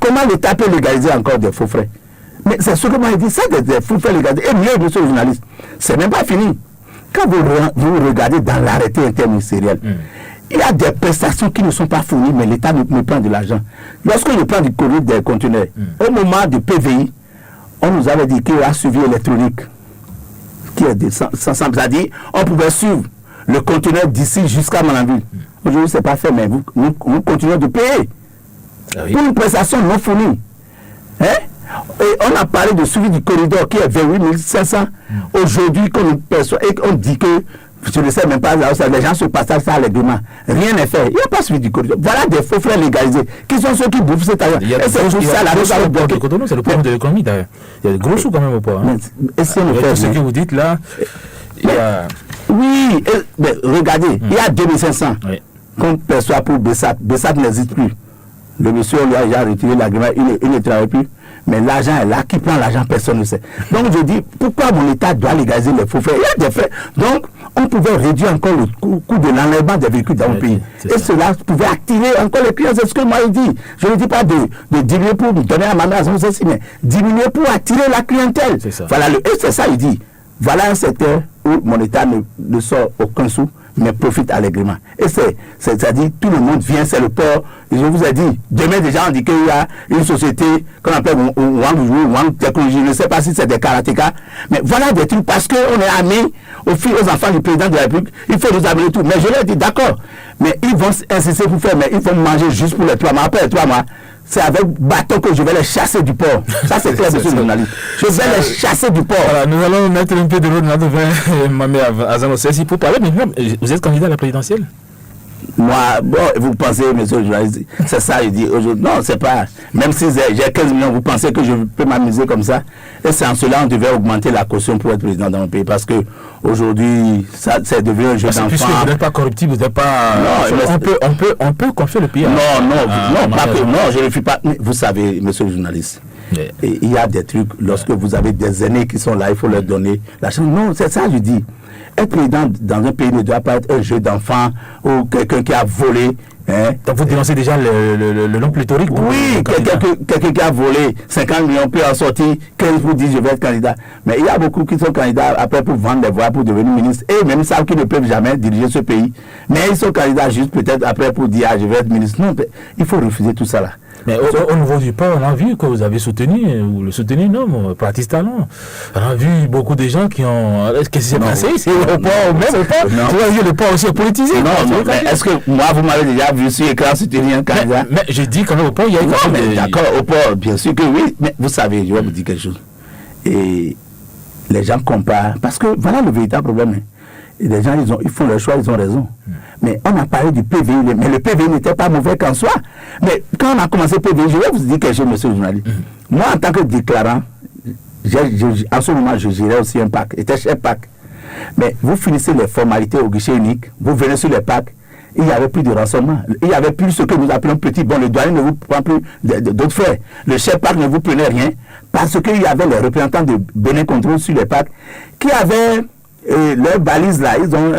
Comment l'État peut légaliser encore des faux frais? Mais c'est ce que moi je dis, ça des faux frais légalisés. Et mieux, monsieur le journaliste, c'est même pas fini. Quand vous regardez dans l'arrêté interministériel, il y a des prestations qui ne sont pas fournies, mais l'État me prend de l'argent. Lorsque je prends du courrier des conteneurs, au moment du PVI, on nous avait dit qu'il y a un suivi électronique. Qui est c'est-à-dire, on pouvait suivre le conteneur d'ici jusqu'à Malanville. Aujourd'hui, ce n'est pas fait, mais nous continuons de payer. Ah oui. Pour une prestation non fournie. Hein? Et on a parlé de suivi du corridor qui est 28 500. Aujourd'hui, qu'on nous perçoit et qu'on dit que, je ne sais même pas, les gens se passent ça allègrement. Rien n'est fait. Il n'y a pas suivi du corridor. Voilà des faux frais légalisés. Qui sont ceux qui bouffent cet argent? Et c'est tout ça, la chose à bloquer. C'est le problème de l'économie d'ailleurs. Il y a des gros sous quand même au port. Hein. Et si on fait ce que vous dites là, il y a... Oui, mais regardez, il y a 2500 qu'on perçoit pour Bessat. Bessat n'existe plus. Le monsieur lui a déjà retiré l'agrément, il ne travaille plus. Mais l'argent est là, qui prend l'argent, personne ne sait. Donc je dis, pourquoi mon État doit légaliser les faux frais? Il y a des frais. Donc on pouvait réduire encore le coût de l'enlèvement des véhicules dans le pays. Et cela pouvait activer encore les clients. C'est ce que moi je dis. Je ne dis pas de diminuer pour me donner à ma maison, mais diminuer pour attirer la clientèle. Voilà, et c'est ça, il dit. Voilà un secteur où mon État ne sort aucun sou, mais profite allègrement. Et c'est-à-dire, tout le monde vient, c'est le port. Et je vous ai dit, demain déjà, on dit qu'il y a une société qu'on appelle Wang Technologie. Je ne sais pas si c'est des karatékas, mais voilà des trucs, parce qu'on est amené aux enfants du président de la République, il faut nous amener tout. Mais je leur dis, d'accord, mais ils vont insister pour faire, mais ils vont manger juste pour les 3 mois. Après les 3 mois, c'est avec bâton que je vais les chasser du port. Ça, c'est clair, monsieur le journaliste. Je vais les chasser du port. Voilà, nous allons mettre un peu de l'eau dans notre vin, Mamé Azanossi, pour parler. Mais vous êtes candidat à la présidentielle? Moi, bon, vous pensez, monsieur le journaliste, c'est ça, il dit aujourd'hui. Non, c'est pas. Même si j'ai 15 millions, vous pensez que je peux m'amuser comme ça? Et c'est en cela qu'on devait augmenter la caution pour être président dans le pays. Parce que aujourd'hui, ça devenu un jeu d'enfant. Puisque vous n'êtes pas corruptible, vous n'êtes pas. Non, on peut confier le pays. Non, je ne suis pas. Vous savez, monsieur le journaliste. Et il y a des trucs, lorsque vous avez des aînés qui sont là, il faut leur donner la chance. Non, c'est ça, je dis. Être président dans un pays ne doit pas être un jeu d'enfant ou quelqu'un qui a volé. Hein. Donc vous dénoncez déjà le nom pléthorique. Oui, quelqu'un qui a volé 50 millions peut en sortir 15 pour dire je vais être candidat. Mais il y a beaucoup qui sont candidats après pour vendre des voix, pour devenir ministre. Et même savent qu'ils ne peuvent jamais diriger ce pays. Mais ils sont candidats juste peut-être après pour dire je vais être ministre. Non, il faut refuser tout ça là. Mais au niveau du port, on a vu que vous avez soutenu, ou le soutenu, non, Baptiste Talon. On a vu beaucoup de gens qui ont... Qu'est-ce qui s'est passé ici au port, même au port? Vous avez vu le port aussi politisé. Non, mais est-ce que moi, vous m'avez déjà vu sur l'écran soutenir un candidat? Mais j'ai dit quand même au port, il y a eu... Non, mais d'accord, au port, bien sûr que oui. Mais vous savez, je vais vous dire quelque chose. Et les gens comparent. Parce que voilà le véritable problème. Et les gens, ils font leur choix, ils ont raison. Mais on a parlé du PVI, mais le PVI n'était pas mauvais qu'en soi. Mais quand on a commencé le PVI, je vais vous dire quelque chose, monsieur le journaliste. Moi, en tant que déclarant, en ce moment, je gérais aussi un PAC, était chef PAC. Mais vous finissez les formalités au guichet unique, vous venez sur les PAC, il n'y avait plus de renseignement. Il n'y avait plus ce que nous appelons petit. Bon, le douanier ne vous prend plus d'autres frais. Le chef PAC ne vous prenait rien, parce qu'il y avait les représentants de Bénin Contrôle sur les PAC qui avaient... leurs balises là, ils ont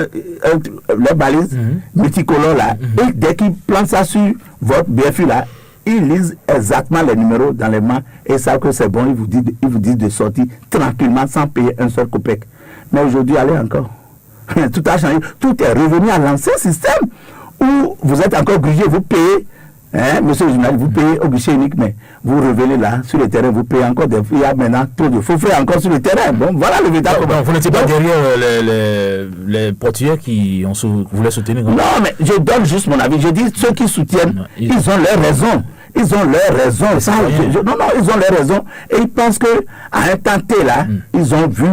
leurs balises multicolores là. Et dès qu'ils plantent ça sur votre BFU là, ils lisent exactement les numéros dans les mains et savent que c'est bon. Ils vous disent de sortir tranquillement sans payer un seul copec. Mais aujourd'hui, allez encore. Tout a changé. Tout est revenu à l'ancien système où vous êtes encore obligé, vous payez. Hein, monsieur le journaliste, vous payez au guichet unique, mais vous revenez là, sur le terrain, vous payez encore il y a maintenant trop de faux frais encore sur le terrain. Bon, voilà le véritable problème. Vous n'étiez pas derrière les portuaires qui voulaient soutenir? Non, mais je donne juste mon avis. Je dis, ceux qui soutiennent, ils ont leurs raisons. Ils ont leurs raisons. Ils ont leurs raisons. Et ils pensent qu'à un temps T là, ils ont vu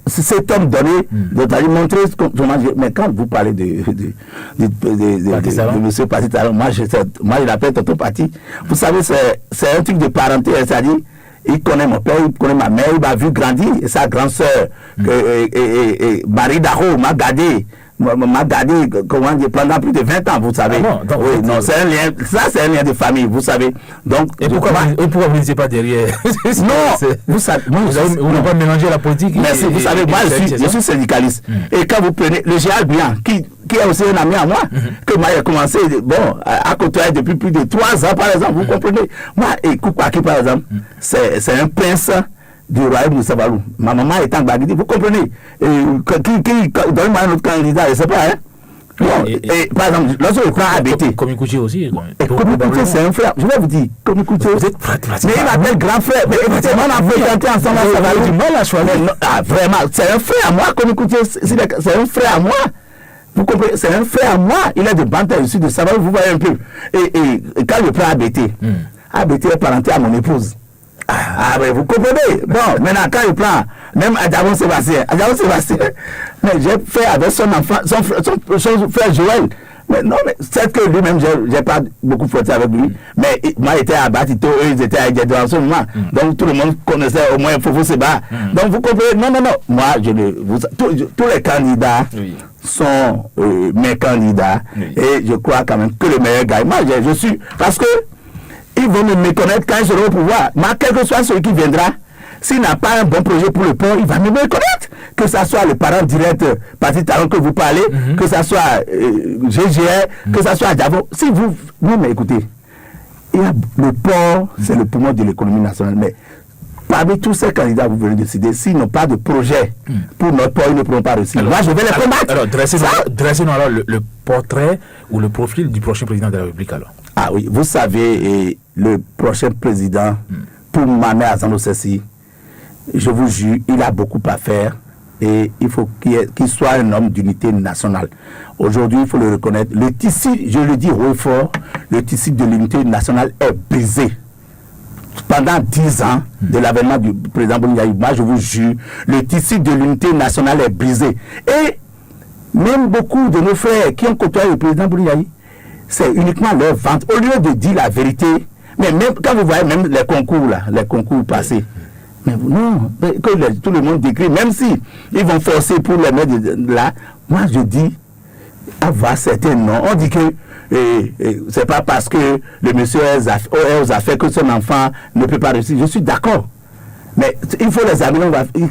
cet homme donné, de montrer comment mais quand vous parlez de M. Pati Talon, moi je l'appelle Tonton Pati. Vous savez, c'est un truc de parenté, c'est-à-dire, il connaît mon père, il connaît ma mère, il m'a vu grandir, et sa grande sœur, Marie Darro, m'a gardé, comment dire, pendant plus de 20 ans, vous savez. Ah bon, oui, non, c'est un lien, ça c'est un lien de famille, vous savez. Donc, et pourquoi vous n'étiez pas derrière? Non, vous savez, vous n'avez pas mélangé la politique. Merci, vous savez, moi je suis syndicaliste. Et quand vous prenez le Gérald Briand, qui est aussi un ami à moi, que moi j'ai commencé à côtoyer depuis plus de 3 ans, par exemple, vous comprenez. Moi, et Koupaki, par exemple, c'est un prince du royaume de Sabalou. Ma maman est en Bagdadi, vous comprenez. Donne-moi un autre candidat, je ne sais pas, hein. Bon, et par exemple, lorsque je prends ABT. Komikoutié aussi. Komikoutié, c'est un frère. Je vais vous dire, Komikoutié. Mais il m'appelle grand frère. Mais écoutez, on a fréquenté ensemble à Sabalou. Vraiment, c'est un frère à moi, Komikoutié. C'est un frère à moi. Vous comprenez, c'est un frère à moi. Il est de Bantel, ici de Sabalou, vous voyez un peu. Et quand je prends ABT, ABT est parenté à mon épouse. Ah, mais vous comprenez. Bon, maintenant, quand il prend, même Adjavon Sébastien, mais j'ai fait avec son enfant, son frère Joël. Mais non, mais c'est que lui-même, j'ai pas beaucoup frotté avec lui. Mais moi, j'étais à Batito, eux, ils étaient à Guédon en ce moment. Donc, tout le monde connaissait au moins Fofo Seba. Donc, vous comprenez. Non. Moi, tous les candidats sont mes candidats. Et je crois quand même que le meilleur gagne. Moi, je suis. Parce que ils vont me méconnaître quand ils seront au pouvoir. Mais quel que soit celui qui viendra, s'il n'a pas un bon projet pour le port, il va me méconnaître. Que ce soit le parent direct, Pati Talon que vous parlez, que ce soit GGR, que ce soit Adjavon. Si vous. Non, mais écoutez, le port, c'est le poumon de l'économie nationale. Mais parmi tous ces candidats, vous venez décider, s'ils n'ont pas de projet pour notre port, ils ne pourront pas réussir. Moi, je vais les combattre. Alors, dressez-nous alors le portrait ou le profil du prochain président de la République alors. Ah oui, vous savez, le prochain président, pour Mamé Azando Sessi, je vous jure, il a beaucoup à faire et il faut qu'il soit un homme d'unité nationale. Aujourd'hui, il faut le reconnaître. Le tissu, je le dis haut et fort, le tissu de l'unité nationale est brisé. Pendant 10 ans de l'avènement du président Bouniaï, moi je vous jure, le tissu de l'unité nationale est brisé. Et même beaucoup de nos frères qui ont côtoyé le président Bouniaï, c'est uniquement leur vente. Au lieu de dire la vérité, mais même quand vous voyez même les concours là, les concours passés, mais non, que tout le monde décrit, même si ils vont forcer pour les mettre là, moi je dis, avoir certains noms, on dit que c'est pas parce que le monsieur est aux affaires que son enfant ne peut pas réussir. Je suis d'accord. Mais il faut les amis,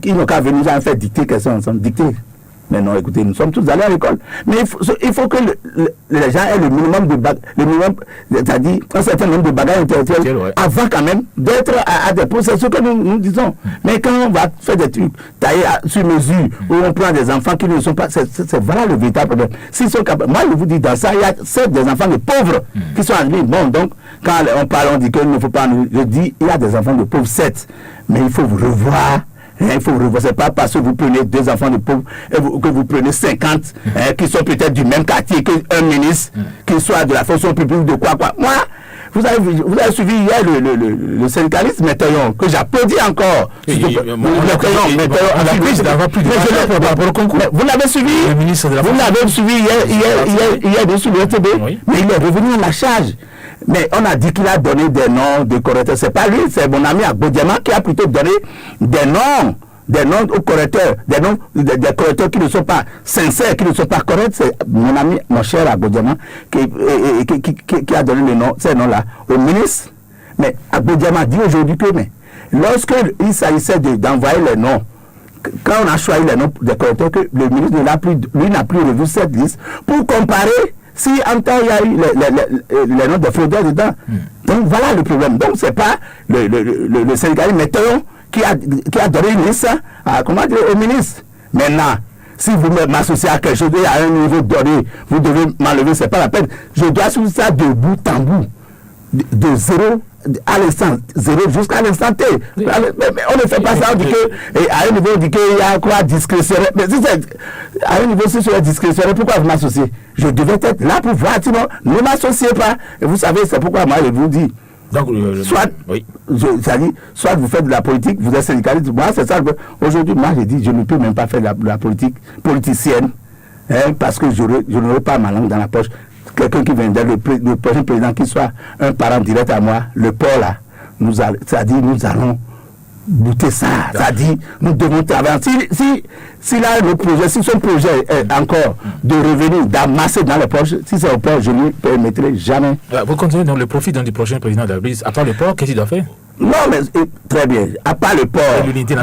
ils n'ont qu'à venir faire dicter qu'elles sont ensemble, dicter. Mais non, écoutez, nous sommes tous allés à l'école. Mais il faut que les gens aient le minimum de bagages, c'est-à-dire un certain nombre de bagages intellectuels avant quand même d'être à des postes. C'est ce que nous disons. Mais quand on va faire des trucs taillés sur mesure, où on prend des enfants qui ne sont pas, c'est voilà le véritable problème. S'ils sont capables, moi je vous dis, dans ça, il y a certes des enfants de pauvres qui sont admis. Bon, donc, quand on parle, on dit qu'il ne faut pas nous. Je dis, il y a des enfants de pauvres, certes, mais il faut vous revoir. Il faut revoir, c'est pas parce que vous prenez 2 enfants de pauvres que vous prenez 50 qui sont peut-être du même quartier qu'un ministre, qui soit de la fonction publique, de quoi. Moi, vous avez suivi hier le syndicaliste Métaillon, que j'applaudis encore. Vous l'avez suivi, hier sur le RTB, mais il est revenu à la charge. Mais on a dit qu'il a donné des noms de correcteurs. C'est pas lui, c'est mon ami Agbodiama qui a plutôt donné des noms aux correcteurs, des correcteurs qui ne sont pas sincères, qui ne sont pas corrects. C'est mon ami, mon cher Agbodiama, qui a donné ces noms-là au ministre. Mais Agbodiama dit aujourd'hui que lorsqu'il s'agissait d'envoyer les noms, quand on a choisi les noms des correcteurs, que le ministre n'a plus revu cette liste pour comparer. Si en temps il y a eu les noms de fraudeurs dedans. Donc voilà le problème. Donc c'est pas le syndicaliste Météo qui a donné une liste au ministre. Maintenant, si vous m'associez à quelque chose à un niveau donné, vous devez m'enlever, c'est pas la peine. Je dois suivre ça de bout en bout. De zéro à l'instant, zéro jusqu'à l'instant T. Mais on ne fait pas ça, on dit que, à un niveau, on dit qu'il y a quoi discrétionnaire. Mais si c'est, à un niveau, si c'est discrétionnaire, pourquoi vous m'associez? Je devais être là pour voir, sinon, ne m'associez pas. Et vous savez, c'est pourquoi moi, je vous dis, Donc, soit, oui. c'est-à-dire, soit vous faites de la politique, vous êtes syndicaliste. Moi, c'est ça. Aujourd'hui, moi, j'ai dit, je ne peux même pas faire de la politique politicienne, parce que je n'aurai pas ma langue dans la poche. Quelqu'un qui viendrait, le prochain président qui soit un parent direct à moi, le port là, c'est-à-dire, nous allons goûter ça. C'est-à-dire, nous devons travailler. Si là, le projet, si son projet est encore de revenir, d'amasser dans les poches, si c'est au port, je ne lui permettrai jamais. Vous continuez donc le profit du prochain président de la République. À part le port, qu'est-ce qu'il doit faire? Non, mais très bien. À part le port, l'unité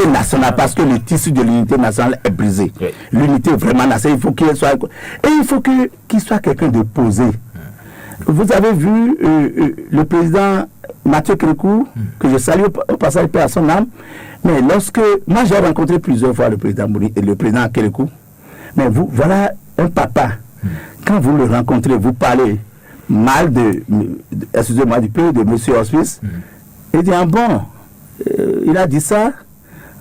nationale, parce que le tissu de l'unité nationale est brisé. Oui. L'unité vraiment nationale, il faut qu'il soit. Et il faut qu'il soit quelqu'un de posé. Vous avez vu le président Mathieu Kérékou, que je salue au passage, paix à son âme. Mais lorsque. Moi, j'ai rencontré plusieurs fois le président Bouri et le président Kérékou. Mais vous, voilà un papa. Quand vous le rencontrez, vous parlez mal excusez-moi du peu, de M. Hospice. Il dit, ah bon, il a dit ça.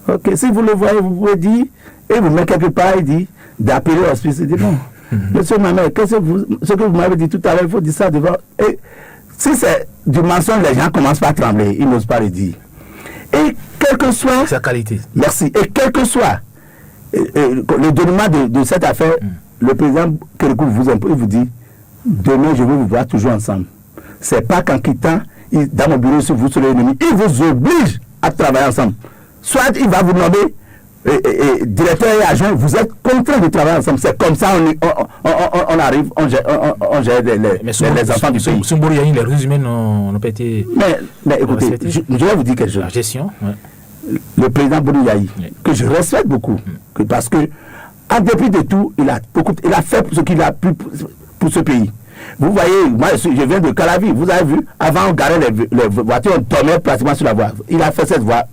Ok, si vous le voyez, vous pouvez dire, et vous mettez quelque part, il dit, d'appeler Hospice. Il dit, bon, monsieur Mamel, ce que vous m'avez dit tout à l'heure, il faut dire ça devant. Et si c'est du mensonge, les gens commencent par trembler, ils n'osent pas le dire. Et quel que soit. Sa qualité. Merci. Et quel que soit le dénouement de cette affaire, le président Kérékou vous dit, demain, je vais vous voir toujours ensemble. C'est pas qu'en quittant, dans mon bureau, si vous serez ennemi, il vous oblige à travailler ensemble. Soit il va vous nommer directeur et adjoint, vous êtes contraints de travailler ensemble. C'est comme ça on arrive, on gère les enfants du pays. Soumbori Yahi, les ressources humaines n'ont pas été. Mais écoutez, je vais vous dire quelque chose. La gestion, le président Bouri Yahi, que je respecte beaucoup, parce que, en dépit de tout, il a fait ce qu'il a pu pour ce pays. Vous voyez, moi je viens de Calavi, vous avez vu, avant on garait les voitures, on dormait pratiquement sur la voie. Il a fait cette voie,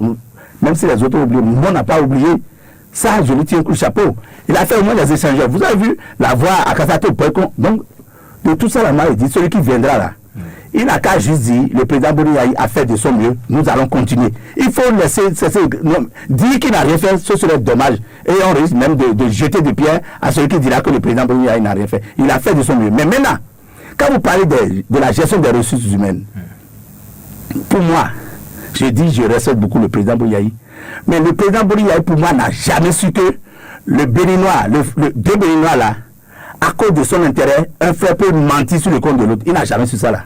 même si les autres ont oublié, moi on n'a pas oublié. Ça, je lui tiens un coup de chapeau. Il a fait au moins des échangeurs. Vous avez vu la voie à Kassato, donc, de tout ça, là, moi, il dit, celui qui viendra là, il n'a qu'à juste dire, le président Bouri Yahi a fait de son mieux, nous allons continuer. Il faut laisser dire qu'il n'a rien fait, ce serait dommage. Et on risque même de jeter des pierres à celui qui dira que le président Bouri Yahi n'a rien fait. Il a fait de son mieux. Mais maintenant, quand vous parlez de la gestion des ressources humaines, pour moi, je dis, je respecte beaucoup le président Bouri Yahi, mais le président Bouri Yahi, pour moi, n'a jamais su que le Béninois, deux Béninois là, à cause de son intérêt, un frère peut mentir sur le compte de l'autre. Il n'a jamais su ça là.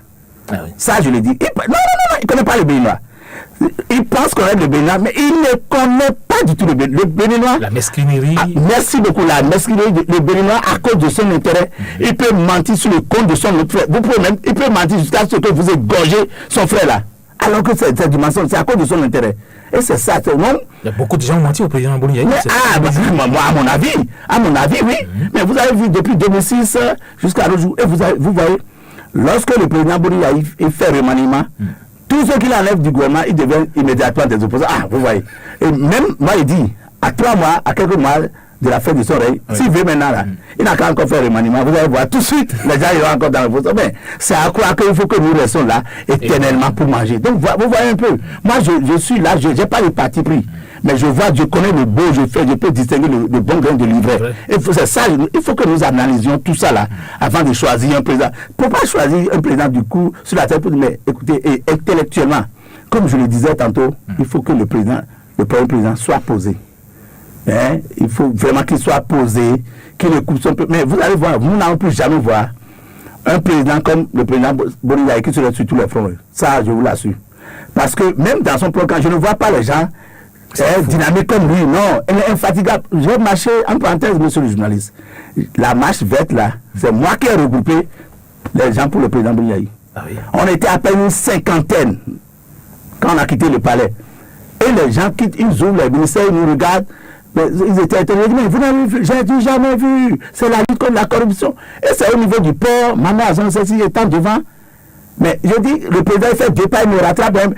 Ah oui. Ça, je le dis. Non, il ne connaît pas le Béninois. Il pense connaître le Béninois, mais il ne connaît pas du tout le Béninois. La mesquinerie. Merci beaucoup. La mesquinerie, le Béninois, à cause de son intérêt, il peut mentir sur le compte de son autre frère. Il peut mentir jusqu'à ce que vous égorgez son frère là. Alors que c'est du mensonge, c'est à cause de son intérêt. Et c'est ça, non? Il y a beaucoup de gens qui ont menti au président Bouri Yahi. Moi, à mon avis, oui. Mais vous avez vu depuis 2006 jusqu'à aujourd'hui, et vous voyez, lorsque le président Bouri Yahi fait remaniement, tous ceux qui l'enlèvent du gouvernement, ils deviennent immédiatement des opposants. Ah, vous voyez. Et même, moi, il dit, à 3 mois, à quelques mois de la fin de son règne, s'il veut maintenant, là, il n'a qu'à encore faire remaniement. Vous allez voir, tout de suite, les gens iront encore dans le poste. Mais c'est à quoi qu'il faut que nous restons là, éternellement pour manger. Donc, vous voyez un peu. Moi, je suis là, je n'ai pas le parti pris. Mais je connais le beau, je peux distinguer le bon grain de l'ivraie. C'est ça, il faut que nous analysions tout ça là, avant de choisir un président. Pour ne pas choisir un président du coup sur la tête, mais écoutez, intellectuellement, comme je le disais tantôt, il faut que le premier président soit posé. Il faut vraiment qu'il soit posé, qu'il écoute son peu. Mais vous allez voir, nous n'allons plus jamais voir un président comme le président Bouri Yahi qui serait sur tous les fronts. Ça, je vous l'assure. Parce que même dans son programme, je ne vois pas les gens dynamique comme lui, non, elle est infatigable. J'ai marché, en parenthèse, monsieur le journaliste, la marche verte là, c'est moi qui ai regroupé les gens pour le président Bouri Yahi. Ah oui. On était à peine une 50aine quand on a quitté le palais. Et les gens quittent, ils ouvrent les ministères, ils nous regardent, mais ils étaient étonnés, mais vous n'avez vu, j'ai dit jamais vu, c'est la lutte contre la corruption. Et c'est au niveau du port, Maman Azon Sessi étant devant. Mais je dis, le président fait 2 pas, il me rattrape même.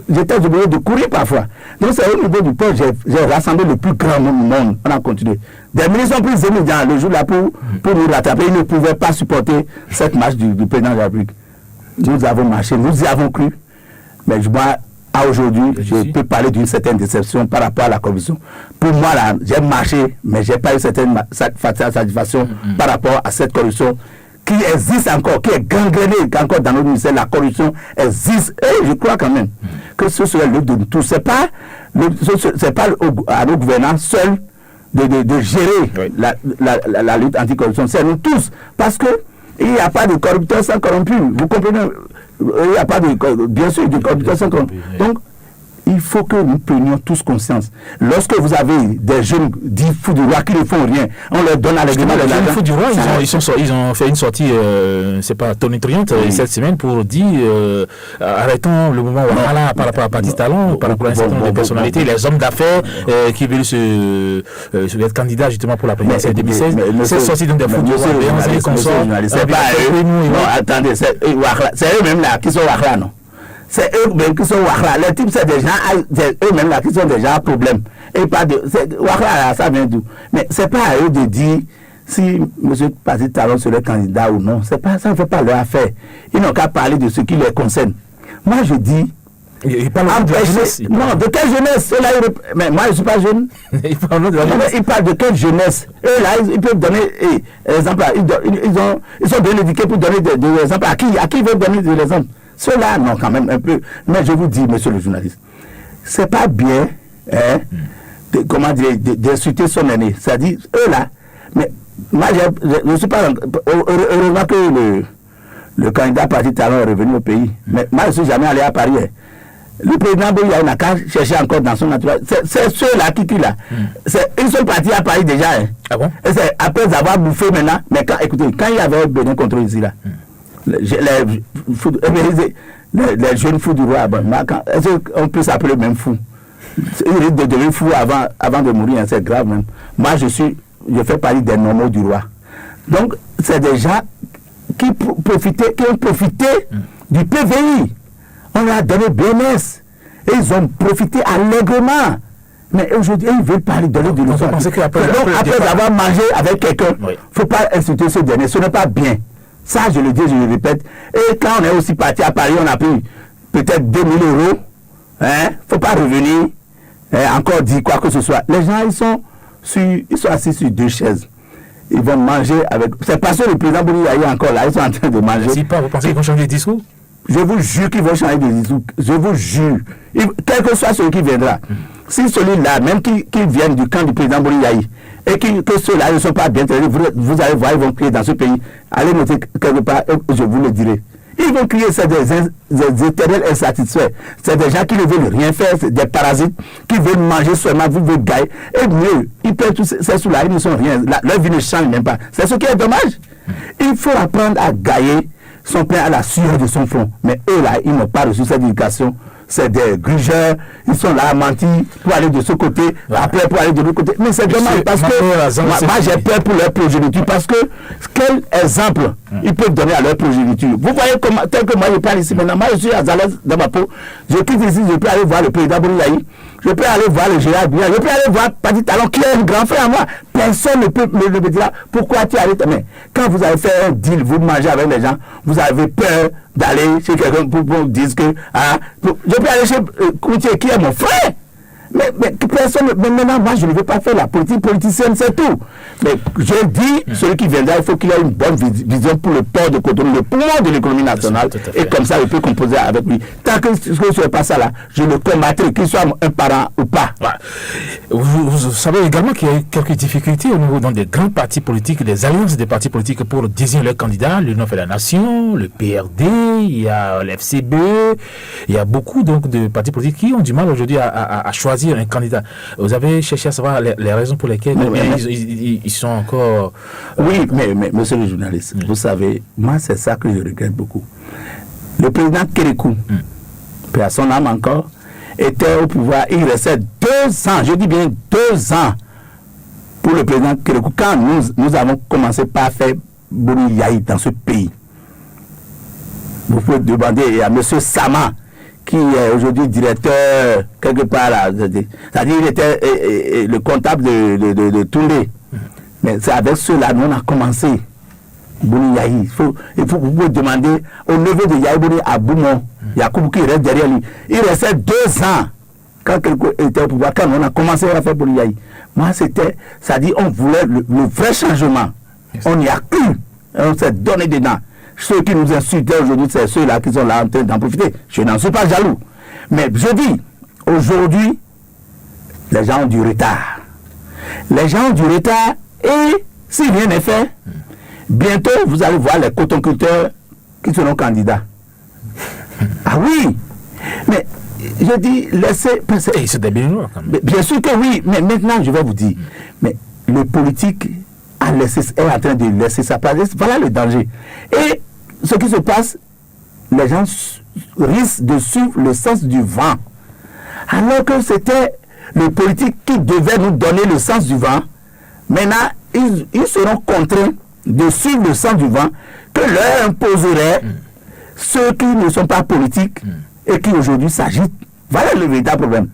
J'étais obligé de courir parfois. Donc c'est au niveau du port, j'ai rassemblé le plus grand monde. On a continué. Des ministres ont pris Zémidian le jour là pour nous rattraper. Ils ne pouvaient pas supporter cette marche du président de la République. Nous avons marché, nous y avons cru. Mais moi, à aujourd'hui, je peux parler d'une certaine déception par rapport à la corruption. Pour moi, là, j'ai marché, mais je n'ai pas eu certaine satisfaction par rapport à cette corruption qui existe encore, qui est gangrénée encore dans notre ministère, la corruption existe. Et je crois quand même que ce serait l'œuvre de nous tous. C'est pas à nos gouvernants seuls de gérer la lutte anticorruption. C'est nous tous. Parce que il n'y a pas de corrupteur sans corrompu. Vous comprenez? Il n'y a pas bien sûr, de corrupteur sans corrompu. Donc, il faut que nous prenions tous conscience. Lorsque vous avez des jeunes dits fous du roi qui ne font rien, on leur donne allègrement de l'argent. Les fous du roi, ils ont fait une sortie, c'est pas tonitruante, cette semaine pour dire arrêtons le mouvement Ouattara par rapport à Patrice Talon, par rapport à un certain nombre de personnalités, les hommes d'affaires qui veulent être candidats justement pour la présidentielle 2016. Cette sortie donc des fous du roi, c'est pas eux. Non, attendez, c'est eux-mêmes là qui sont Ouattara, non? C'est eux-mêmes qui sont Ouattara. Les types, c'est des gens, c'est eux-mêmes là qui sont déjà un problème. Et pas de. Ouattara, ça vient d'où? Mais c'est pas à eux de dire si M. Patrice Talon serait candidat ou non. C'est pas, ça ne fait pas leur affaire. Ils n'ont qu'à parler de ce qui les concerne. Moi, je dis. Il parle de la jeunesse. Non, de quelle jeunesse? Mais moi, je ne suis pas jeune. Il parle de la jeunesse. Il parle de quelle jeunesse? Eux, là, ils peuvent donner exemple. Ils sont bien éduqués pour donner des exemples. À qui ils veulent donner des exemples? Ceux-là, non, quand même, un peu. Mais je vous dis, monsieur le journaliste, c'est pas bien, d'insulter son aîné. C'est-à-dire, eux là, mais moi, je ne suis pas. Heureusement que le candidat Patrice Talon est revenu au pays. Mais moi, je ne suis jamais allé à Paris. Le président Boya n'a qu'à chercher encore dans son naturel. C'est ceux-là qui là. Ils sont partis à Paris déjà. Ah bon? Et c'est après avoir bouffé maintenant. Mais écoutez, quand il y avait Bénin contre ici là. Les jeunes fous du roi, est-ce qu'on peut s'appeler même fou? Ils risquent de devenir fou avant de mourir, c'est grave même. Moi, je fais partie des normaux du roi. Donc, c'est des gens qui ont profité du PVI. On leur a donné BNS. Et ils ont profité allègrement. Mais aujourd'hui, ils veulent parler de l'autre de l'autre. Donc, après avoir mangé avec quelqu'un, il ne faut pas insulter ce dernier. Ce n'est pas bien. Ça, je le dis, je le répète. Et quand on est aussi parti à Paris, on a pris peut-être 2 000 euros. Il ne faut pas revenir encore dire quoi que ce soit. Les gens, ils sont assis sur 2 chaises. Ils vont manger avec. C'est parce que le président Bouliaï est encore là. Ils sont en train de manger. Si pas, vous pensez qu'ils vont changer de discours? Je vous jure qu'ils vont changer de discours. Je vous jure. Quel que soit celui qui viendra. Si celui-là, même qui vient du camp du président Bouliaï, et que ceux-là ne sont pas bien traités, vous allez voir, ils vont crier dans ce pays. Allez noter quelque part, je vous le dirai. Ils vont crier, c'est des éternels insatisfaits. C'est des gens qui ne veulent rien faire, c'est des parasites qui veulent manger seulement, vous voulez gagner. Et mieux, ils perdent tous ces sous-là, ils ne sont rien. Leur vie ne change même pas. C'est ce qui est dommage. Il faut apprendre à gagner son pain à la sueur de son front. Mais eux là, ils n'ont pas reçu cette éducation. C'est des grugeurs, ils sont là à mentir pour aller de ce côté, après pour aller de l'autre côté. Mais c'est dommage parce que moi j'ai peur pour leur progéniture parce que quel exemple ils peuvent donner à leur progéniture. Vous voyez comment, tel que moi je parle ici maintenant, moi je suis à Zalès dans ma peau, je quitte ici, je peux aller voir le président Boulaye, je peux aller voir le Gérard Biya, je peux aller voir Patrice Talon qui est un grand frère à moi. Personne ne peut me dire pourquoi tu arrêtes. Mais quand vous avez fait un deal, vous mangez avec les gens, vous avez peur d'aller chez quelqu'un pour dire que je peux aller chez Koutier qui est mon frère. Mais personne, mais maintenant, moi je ne veux pas faire la politique politicienne, c'est tout. Mais je dis, celui qui viendra, il faut qu'il ait une bonne vision pour le port de Cotonou, le poumon de l'économie nationale. Et comme ça, il peut composer avec lui. Tant que ce ne soit pas ça là, je le combattrai, qu'il soit un parent ou pas. Vous savez également qu'il y a eu quelques difficultés au niveau dans des grands partis politiques, des alliances des partis politiques pour désigner leurs candidats. L'Union fait la Nation, le PRD, il y a l'FCB, il y a beaucoup donc de partis politiques qui ont du mal aujourd'hui à choisir un candidat. Vous avez cherché à savoir les raisons pour lesquelles ils sont encore... Oui, mais monsieur le journaliste, vous savez, moi c'est ça que je regrette beaucoup. Le président Kérékou, puis à son âme encore, était au pouvoir, il restait 2 ans, je dis bien 2 ans pour le président Kérékou, quand nous avons commencé par faire Boni Yahi dans ce pays. Vous pouvez demander à M. Sama, qui est aujourd'hui directeur quelque part là, c'est-à-dire il était le comptable de Toundé. Mais c'est avec ceux-là nous on a commencé. Boni Yahi. Il faut vous pouvez demander au neveu de Yahi Boni à Boumon, Yacoub qui reste derrière lui. Il restait 2 ans quand quelqu'un était au pouvoir, quand on a commencé à faire Boni Yahi. Moi c'était, c'est-à-dire on voulait le vrai changement. On y a cru. On s'est donné dedans. Ceux qui nous insultaient aujourd'hui, c'est ceux-là qui sont là en train d'en profiter. Je n'en suis pas jaloux. Mais je dis, aujourd'hui, les gens ont du retard. Les gens ont du retard et si rien n'est fait, bientôt vous allez voir les cotonculteurs qui seront candidats. Ah oui, mais je dis, laissez... Et c'est des Béninois quand même. Bien sûr que oui, mais maintenant je vais vous dire, mais le politique est en train de laisser sa place. Voilà le danger. Et ce qui se passe, les gens risquent de suivre le sens du vent. Alors que c'était le politique qui devait nous donner le sens du vent. Maintenant, ils seront contraints de suivre le sens du vent que leur imposerait ceux qui ne sont pas politiques et qui aujourd'hui s'agitent. Voilà le véritable problème.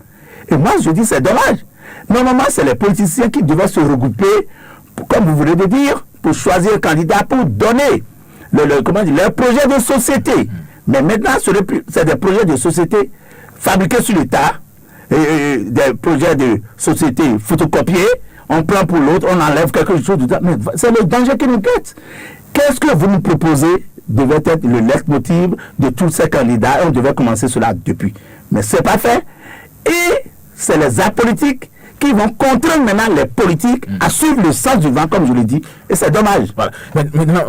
Et moi, je dis, c'est dommage. Normalement, c'est les politiciens qui devaient se regrouper, comme vous venez de dire, pour choisir un candidat, pour donner leur projet de société. Mais maintenant, c'est des projets de société fabriqués sur l'État, des projets de société photocopiés. On prend pour l'autre, on enlève quelque chose de ça. Mais c'est le danger qui nous guette. Qu'est-ce que vous nous proposez devait être le leitmotiv de tous ces candidats. Et on devait commencer cela depuis. Mais ce n'est pas fait. Et c'est les apolitiques qui vont contraindre maintenant les politiques à suivre le sens du vent, comme je l'ai dit. Et c'est dommage. Voilà. Maintenant,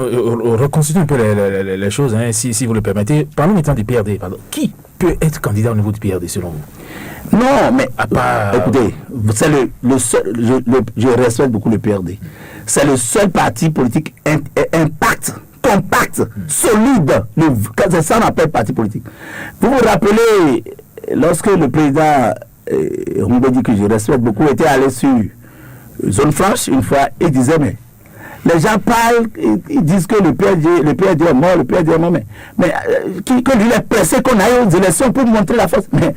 reconstituons un peu les choses, hein, si vous le permettez. Parlons maintenant du PRD. Pardon. Qui peut être candidat au niveau du PRD, selon vous? Non, mais écoutez, c'est le seul, je respecte beaucoup le PRD. C'est le seul parti politique compact, solide. C'est ça qu'on appelle parti politique. Vous vous rappelez, lorsque le président Rumbedi, que je respecte beaucoup, était allé sur Zone Franche une fois, il disait, mais les gens parlent, ils disent que le PRD est mort, mais que lui est pressé qu'on aille aux élections pour montrer la force. Mais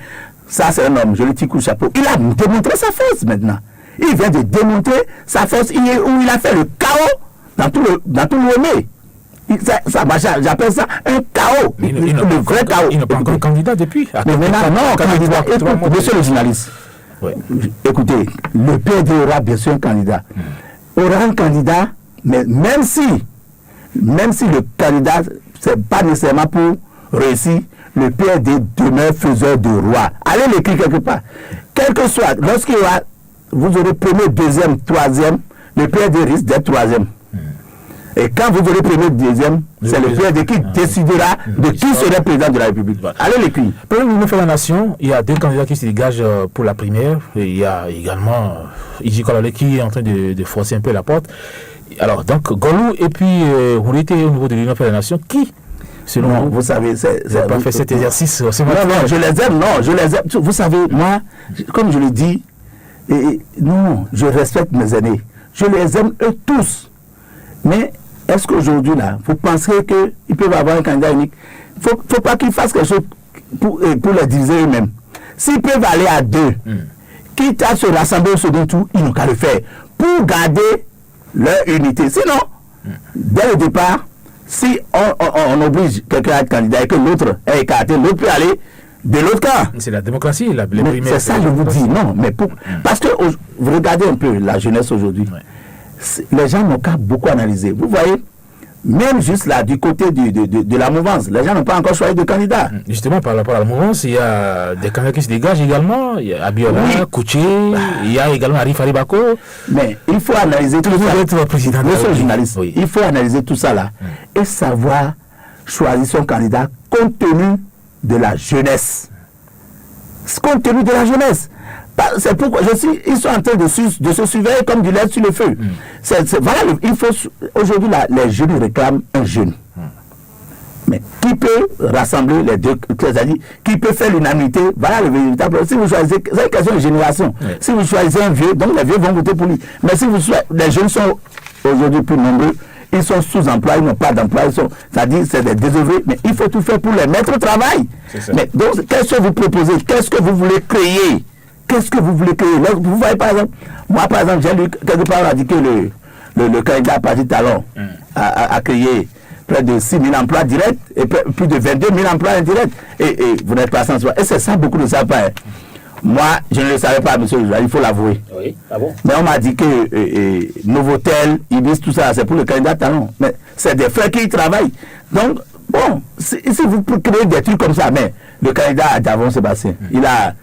ça, c'est un homme, je le tire coup de chapeau. Il a démontré sa force maintenant. Il vient de démontrer sa force où il a fait le chaos dans tout le j'appelle ça un chaos. Le vrai chaos. Il n'est pas encore candidat depuis. Mais maintenant, non, candidat. Écoute, monsieur le journaliste, écoutez, le PRD aura bien sûr un candidat. Aura un candidat, mais même si le candidat, c'est pas nécessairement pour réussir, le PRD demeure faiseur de roi. Allez l'écrire quelque part. Quel que soit, vous aurez premier, deuxième, troisième, le PRD risque d'être troisième. Et quand vous aurez premier, deuxième, c'est le PRD qui décidera de qui serait président de la République. Allez l'écrire. Pour l'Union fait la nation, il y a deux candidats qui se dégagent pour la primaire. Et il y a également Iji Kolale qui est en train de forcer un peu la porte. Alors, donc, Golou et puis Hourité au niveau de l'Union fait la nation, qui selon vous savez, j'ai pas fait cet exercice. Non, je les aime. Vous savez, moi, comme je le dis, non, je respecte mes aînés. Je les aime eux tous. Mais est-ce qu'aujourd'hui, là, vous pensez qu'ils peuvent avoir un candidat unique? Il ne faut pas qu'ils fassent quelque chose pour les diviser eux-mêmes. S'ils peuvent aller à deux, quitte à se rassembler au second tour, ils n'ont qu'à le faire pour garder leur unité. Sinon, dès le départ, si on oblige quelqu'un à être candidat et que l'autre est écarté, l'autre peut aller de l'autre camp. C'est la démocratie, c'est ça, je vous dis, non. Mais parce que vous regardez un peu la jeunesse aujourd'hui, les gens n'ont qu'à beaucoup analyser. Vous voyez, même juste là, du côté de la mouvance, les gens n'ont pas encore choisi de candidat. Justement, par rapport à la mouvance, il y a des candidats qui se dégagent également. Il y a Abiola, Kouché, il y a également Arif Aribako. Mais il faut analyser tout ça. Monsieur le journaliste, il faut analyser tout ça là et savoir choisir son candidat compte tenu de la jeunesse. Compte tenu de la jeunesse. C'est pourquoi ils sont en train de se surveiller comme du lait sur le feu. Voilà, il faut aujourd'hui les jeunes réclament un jeune. Mais qui peut rassembler les deux, c'est-à-dire qui peut faire l'unanimité? Voilà le véritable. Si vous choisissez, c'est une question de génération. Si vous choisissez un vieux, donc les vieux vont voter pour lui. Mais si les jeunes sont aujourd'hui plus nombreux, ils sont sous-emploi, ils n'ont pas d'emploi, c'est-à-dire c'est des désœuvrés, mais il faut tout faire pour les mettre au travail. Mais donc, qu'est-ce que vous proposez? Qu'est-ce que vous voulez créer? Qu'est-ce que vous voulez créer? Vous voyez par exemple, moi par exemple, j'ai lu quelque part, on a dit que le candidat Parti Talon a créé près de 6 000 emplois directs et plus de 22 000 emplois indirects. Et vous n'êtes pas sans soi. Et c'est ça, beaucoup ne savent pas. Moi, je ne le savais pas, monsieur, il faut l'avouer. Oui, ah bon? Mais on m'a dit que Novotel, Ibis, tout ça, c'est pour le candidat Talon. Mais c'est des frères qui y travaillent. Donc, bon, si vous créez des trucs comme ça, mais le candidat Davon Sébastien, il a,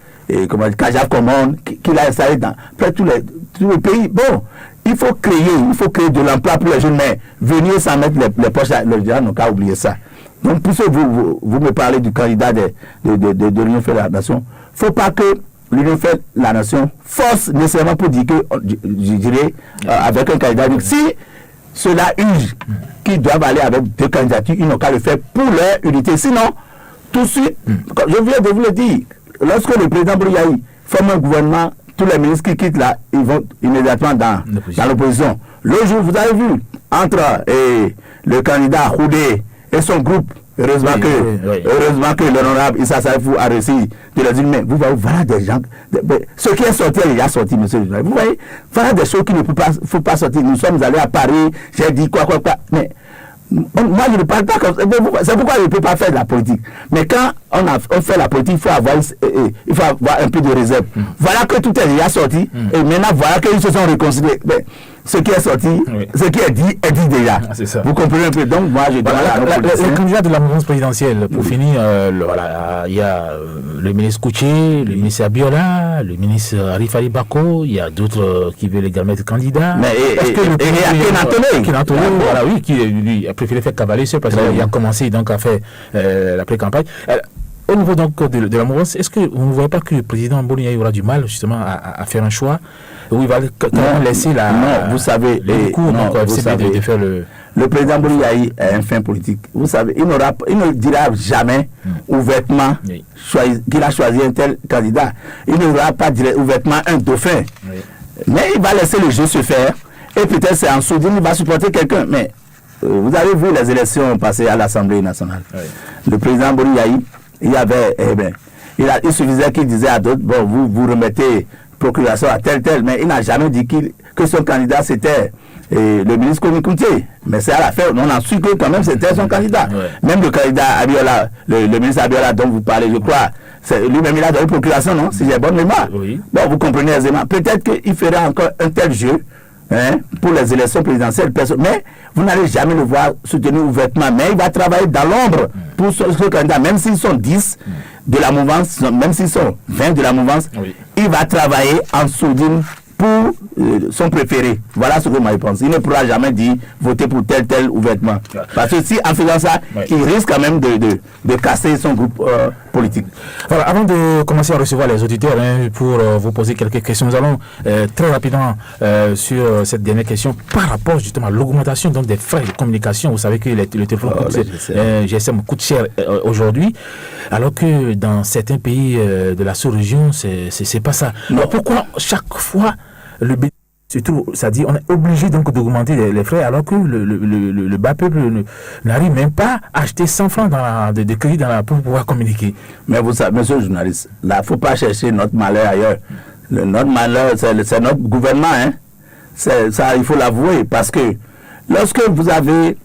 Kajaf Common, qu'il a installé dans près tous les pays. Bon, il faut créer de l'emploi pour les jeunes, mais venir sans mettre les poches, les gens n'ont qu'à oublier ça. Donc, puisque vous me parlez du candidat de l'Union fait la nation, il ne faut pas que l'Union fait la nation force nécessairement pour dire que, je dirais, avec un candidat. Si cela use qu'ils doivent aller avec deux candidatures, ils n'ont qu'à le faire pour leur unité. Sinon, tout de suite, je viens de vous le dire, lorsque le président Bouliaï forme un gouvernement, tous les ministres qui quittent là, ils vont immédiatement dans l'opposition. Le jour, vous avez vu, entre le candidat Houdé et son groupe, heureusement que l'honorable Issa Saïfou a réussi de leur dire, mais vous voyez, voilà des gens, ce qui est sorti, il y a sorti, monsieur. Vous voyez, voilà des choses qui ne faut pas sortir. Nous sommes allés à Paris, j'ai dit quoi, mais moi je ne parle pas comme ça. C'est pourquoi je ne peux pas faire de la politique. Mais quand on fait la politique, il faut avoir un peu de réserve. Voilà que tout est déjà sorti, et maintenant voilà qu'ils se sont réconciliés. Mais ce qui est sorti, ce qui est dit déjà. Ça. Vous comprenez un peu. Donc moi je dois le candidat de la mouvance présidentielle, pour finir, il y a le ministre Kouché, le ministre Abiola, le ministre Arif Ali Bako, il y a d'autres qui veulent également être candidats. Mais est-ce que le Kenantone, voilà, oui, qui lui a préféré faire cavaler seul parce qu'il a commencé donc à faire la pré-campagne. Au niveau donc de la mouvance, est-ce que vous ne voyez pas que le président Bouliaï aura du mal justement à faire un choix où il va laisser vous savez, de faire le président Bouliaï est un fin politique. Vous savez, il ne dira jamais ouvertement qu'il a choisi un tel candidat. Il ne dira pas ouvertement un dauphin. Mais il va laisser le jeu se faire et peut-être c'est en sourdine, il va supporter quelqu'un. Mais vous avez vu les élections passées à l'Assemblée nationale. Le président Bouliaï, il suffisait qu'il disait à d'autres, bon, vous remettez procuration à tel, mais il n'a jamais dit que son candidat c'était le ministre Komikoutié. Mais c'est à la fin, on a su que quand même c'était son candidat. Même le candidat Abiola, le ministre Abiola dont vous parlez, je crois, lui-même il a donné procuration, non? Si j'ai bonne mémoire. Bon, vous comprenez aisément. Peut-être qu'il ferait encore un tel jeu pour les élections présidentielles, mais vous n'allez jamais le voir soutenir ouvertement, mais il va travailler dans l'ombre pour ce candidat, même s'ils sont 10 de la mouvance, même s'ils sont 20 de la mouvance, il va travailler en sourdine pour son préféré. Voilà ce que moi je pense. Il ne pourra jamais dire voter pour tel ouvertement. Parce que si en faisant ça, il risque quand même de casser son groupe politique. Voilà, avant de commencer à recevoir les auditeurs pour vous poser quelques questions, nous allons très rapidement sur cette dernière question par rapport justement à l'augmentation donc des frais de communication. Vous savez que le téléphone GSM coûte cher aujourd'hui, alors que dans certains pays de la sous-région, c'est pas ça. Alors pourquoi chaque fois le surtout, c'est-à-dire on est obligé donc d'augmenter les frais alors que le bas peuple n'arrive même pas à acheter 100 francs de crédit pour pouvoir communiquer. Mais vous savez, monsieur le journaliste, là, il ne faut pas chercher notre malheur ailleurs. Notre malheur, c'est notre gouvernement. Ça, il faut l'avouer, parce que lorsque vous avez,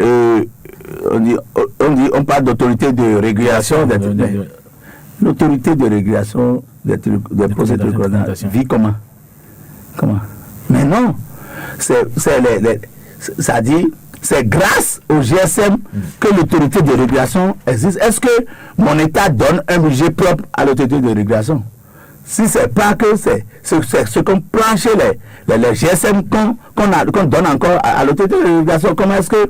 on parle d'autorité de régulation, l'autorité de régulation des procédures vit comment? Mais non, ça dit, c'est grâce au GSM que l'autorité de régulation existe. Est-ce que mon État donne un budget propre à l'autorité de régulation? Si c'est pas que c'est ce qu'on planche les GSM qu'on donne encore à l'autorité de régulation, comment est-ce que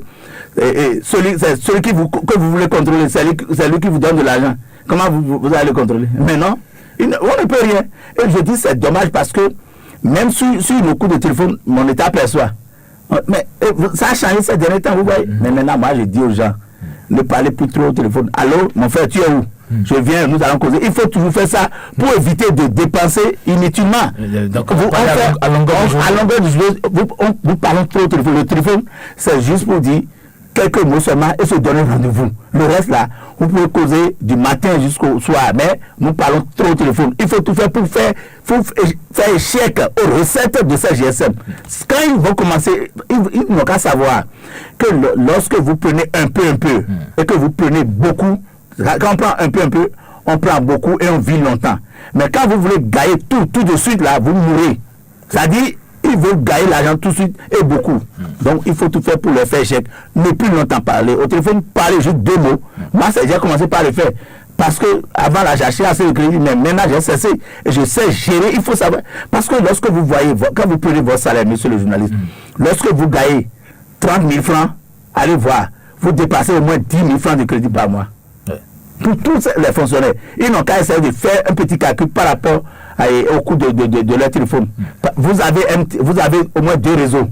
celui que vous voulez contrôler, c'est lui qui vous donne de l'argent, comment vous allez le contrôler? Mais non, on ne peut rien. Et je dis c'est dommage parce que même sur le coup de téléphone, mon État perçoit. Mais ça a changé ces derniers temps, vous voyez. Mais maintenant, moi, je dis aux gens, ne parlez plus trop au téléphone. Allô, mon frère, tu es où? Je viens, nous allons causer. Il faut toujours faire ça pour éviter de dépenser inutilement. Donc, à longueur de journée, vous parlez trop au téléphone. Le téléphone, c'est juste pour dire quelques mots seulement et se donner rendez-vous. Le reste là, vous pouvez causer du matin jusqu'au soir, mais nous parlons trop au téléphone. Il faut tout faire pour faire échec aux recettes de ces GSM. Quand ils vont commencer, ils n'ont qu'à savoir que lorsque vous prenez un peu, et que vous prenez beaucoup, quand on prend un peu, on prend beaucoup et on vit longtemps. Mais quand vous voulez gagner tout de suite, là, vous mourrez. C'est-à-dire, ils veulent gagner l'argent tout de suite et beaucoup. Donc, il faut tout faire pour le faire échec. Ne plus longtemps parler. Au téléphone, parler juste 2 mots. Moi, c'est déjà commencé par le faire. Parce que avant là, j'ai acheté assez de crédit, mais maintenant j'ai cessé. Et je sais gérer, il faut savoir. Parce que lorsque vous voyez, quand vous prenez votre salaire, monsieur le journaliste, lorsque vous gagnez 30 000 francs, allez voir, vous dépassez au moins 10 000 francs de crédit par mois. Pour tous les fonctionnaires, ils n'ont qu'à essayer de faire un petit calcul par rapport au coût de leur téléphone. Vous avez au moins 2 réseaux.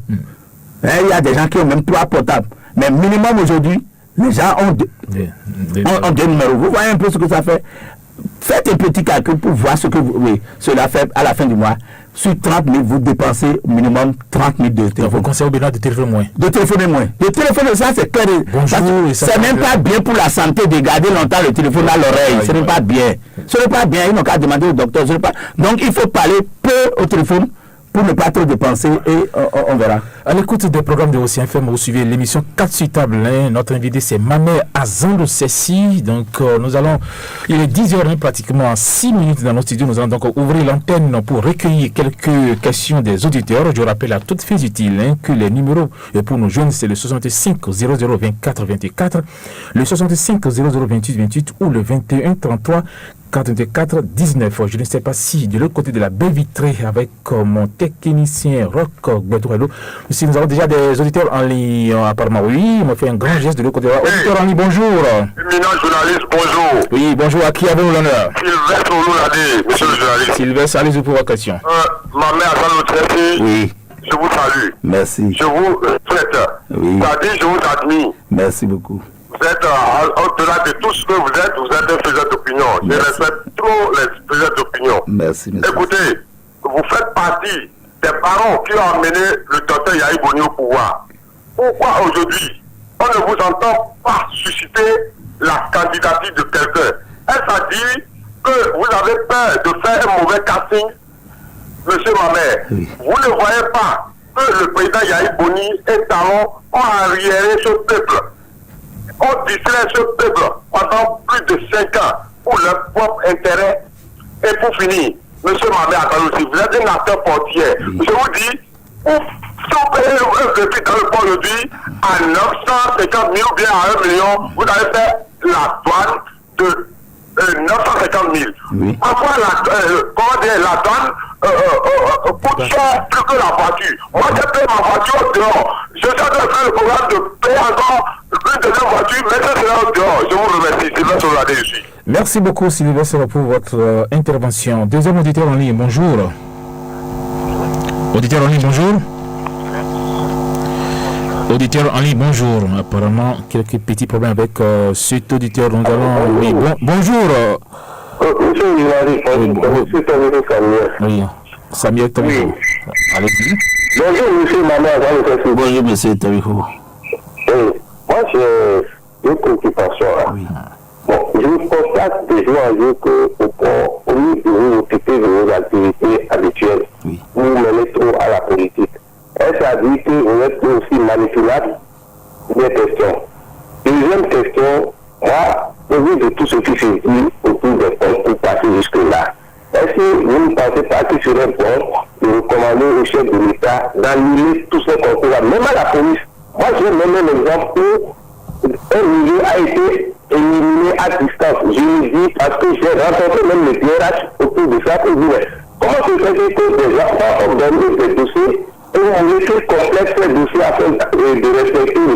Il y a des gens qui ont même 3 portables. Mais minimum aujourd'hui, les gens ont 2 numéros. Vous voyez un peu ce que ça fait. Faites un petit calcul pour voir ce que cela fait à la fin du mois. Sur 30 000, vous dépensez au minimum 30 000 de téléphone. Vous conseillez au bilan de téléphoner moins. De téléphoner moins. De téléphoner, ça c'est clair. C'est même pas bien pour la santé de garder longtemps le téléphone à l'oreille. Ce n'est pas bien. Ce n'est pas bien. Ils n'ont qu'à demander au docteur. Donc il faut parler peu au téléphone pour ne pas trop dépenser et on verra. À l'écoute des programmes de Océan FM, vous suivez l'émission 4 sur table. Notre invité, c'est Mamé Azando Cessi. Donc, il est 10h pratiquement 6 minutes dans nos studios. Nous allons donc ouvrir l'antenne pour recueillir quelques questions des auditeurs. Je rappelle à toutes fins utiles que les numéros pour nous joindre, c'est le 65 00 24 24, le 65 00 28 28 ou le 21 33 44 19. Je ne sais pas si de l'autre côté de la baie vitrée avec mon technicien Rock Bedouelo, si nous avons déjà des auditeurs en ligne, apparemment oui, il m'a fait un grand geste de l'autre côté. Auditeur en ligne, bonjour. Éminent journaliste, bonjour. Oui, bonjour, à qui avez-vous l'honneur? Sylvestre Oloulade, monsieur le journaliste. Sylvestre, allez-y pour votre question. Ma mère Azando Cessi, oui. Je vous salue. Merci. Je vous souhaite. Oui. C'est-à-dire, je vous admire. Merci beaucoup. Vous êtes, au-delà de tout ce que vous êtes un faiseur d'opinion. Je respecte trop les faiseurs d'opinion. Merci. Écoutez, vous faites partie des parents qui ont amené le docteur Yahi Boni au pouvoir. Pourquoi aujourd'hui, on ne vous entend pas susciter la candidature de quelqu'un? Est-ce à dire que vous avez peur de faire un mauvais casting, monsieur Mamère? Oui. Vous ne voyez pas que le président Yahi Boni et Talon ont arriéré ce peuple? On distrait ce peuple pendant plus de 5 ans pour leur propre intérêt. Et pour finir, monsieur Mamère Akaloussi, vous êtes un acteur portier. Je vous dis, si vous payez un véhicule dans le port aujourd'hui à 950 000 ou bien à 1 million, vous allez faire la douane de 950 000. Oui. Après, la douane coûte cher plus que la voiture. Moi, j'ai payé ma voiture dehors. Je suis en train de faire le programme de payer encore une deuxième voiture, mais ça sera dehors. Je vous remercie. Sylvestre Oloulade ici. Merci beaucoup, Sylvestre, pour votre intervention. Deuxième auditeur en ligne, bonjour. Auditeur en ligne, bonjour. Auditeur en ligne, bonjour. Apparemment, quelques petits problèmes avec cet auditeur. Nous allons... Oui, bonjour. Monsieur Oloulade, c'est Samuel. Oui, Samuel Tomiho. Allez-y. Bonjour, monsieur Mamère Azando Cessi. Bonjour, monsieur Tomiho. Moi, j'ai une préoccupation là. Oui. Bon, je constate de jour en jour qu'au lieu de vous occuper de vos activités habituelles, Oui. vous menez trop à la politique. Est-ce à dire que vous êtes aussi manipulable? Une question. Deuxième question, moi, au vu de tout ce qui se dit autour des concours passés jusque-là, est-ce que vous ne pensez pas qu'il serait bon de recommander au chef de l'État d'annuler tous ces concours-là, même à la police? Moi, je vais même un exemple où un milieu a été éliminé à distance. Je le dis parce que j'ai rencontré même le DRH autour de ça pour dire comment se fait-il que des enfants organisent des dossiers et on laisse complexe ces dossiers afin de respecter le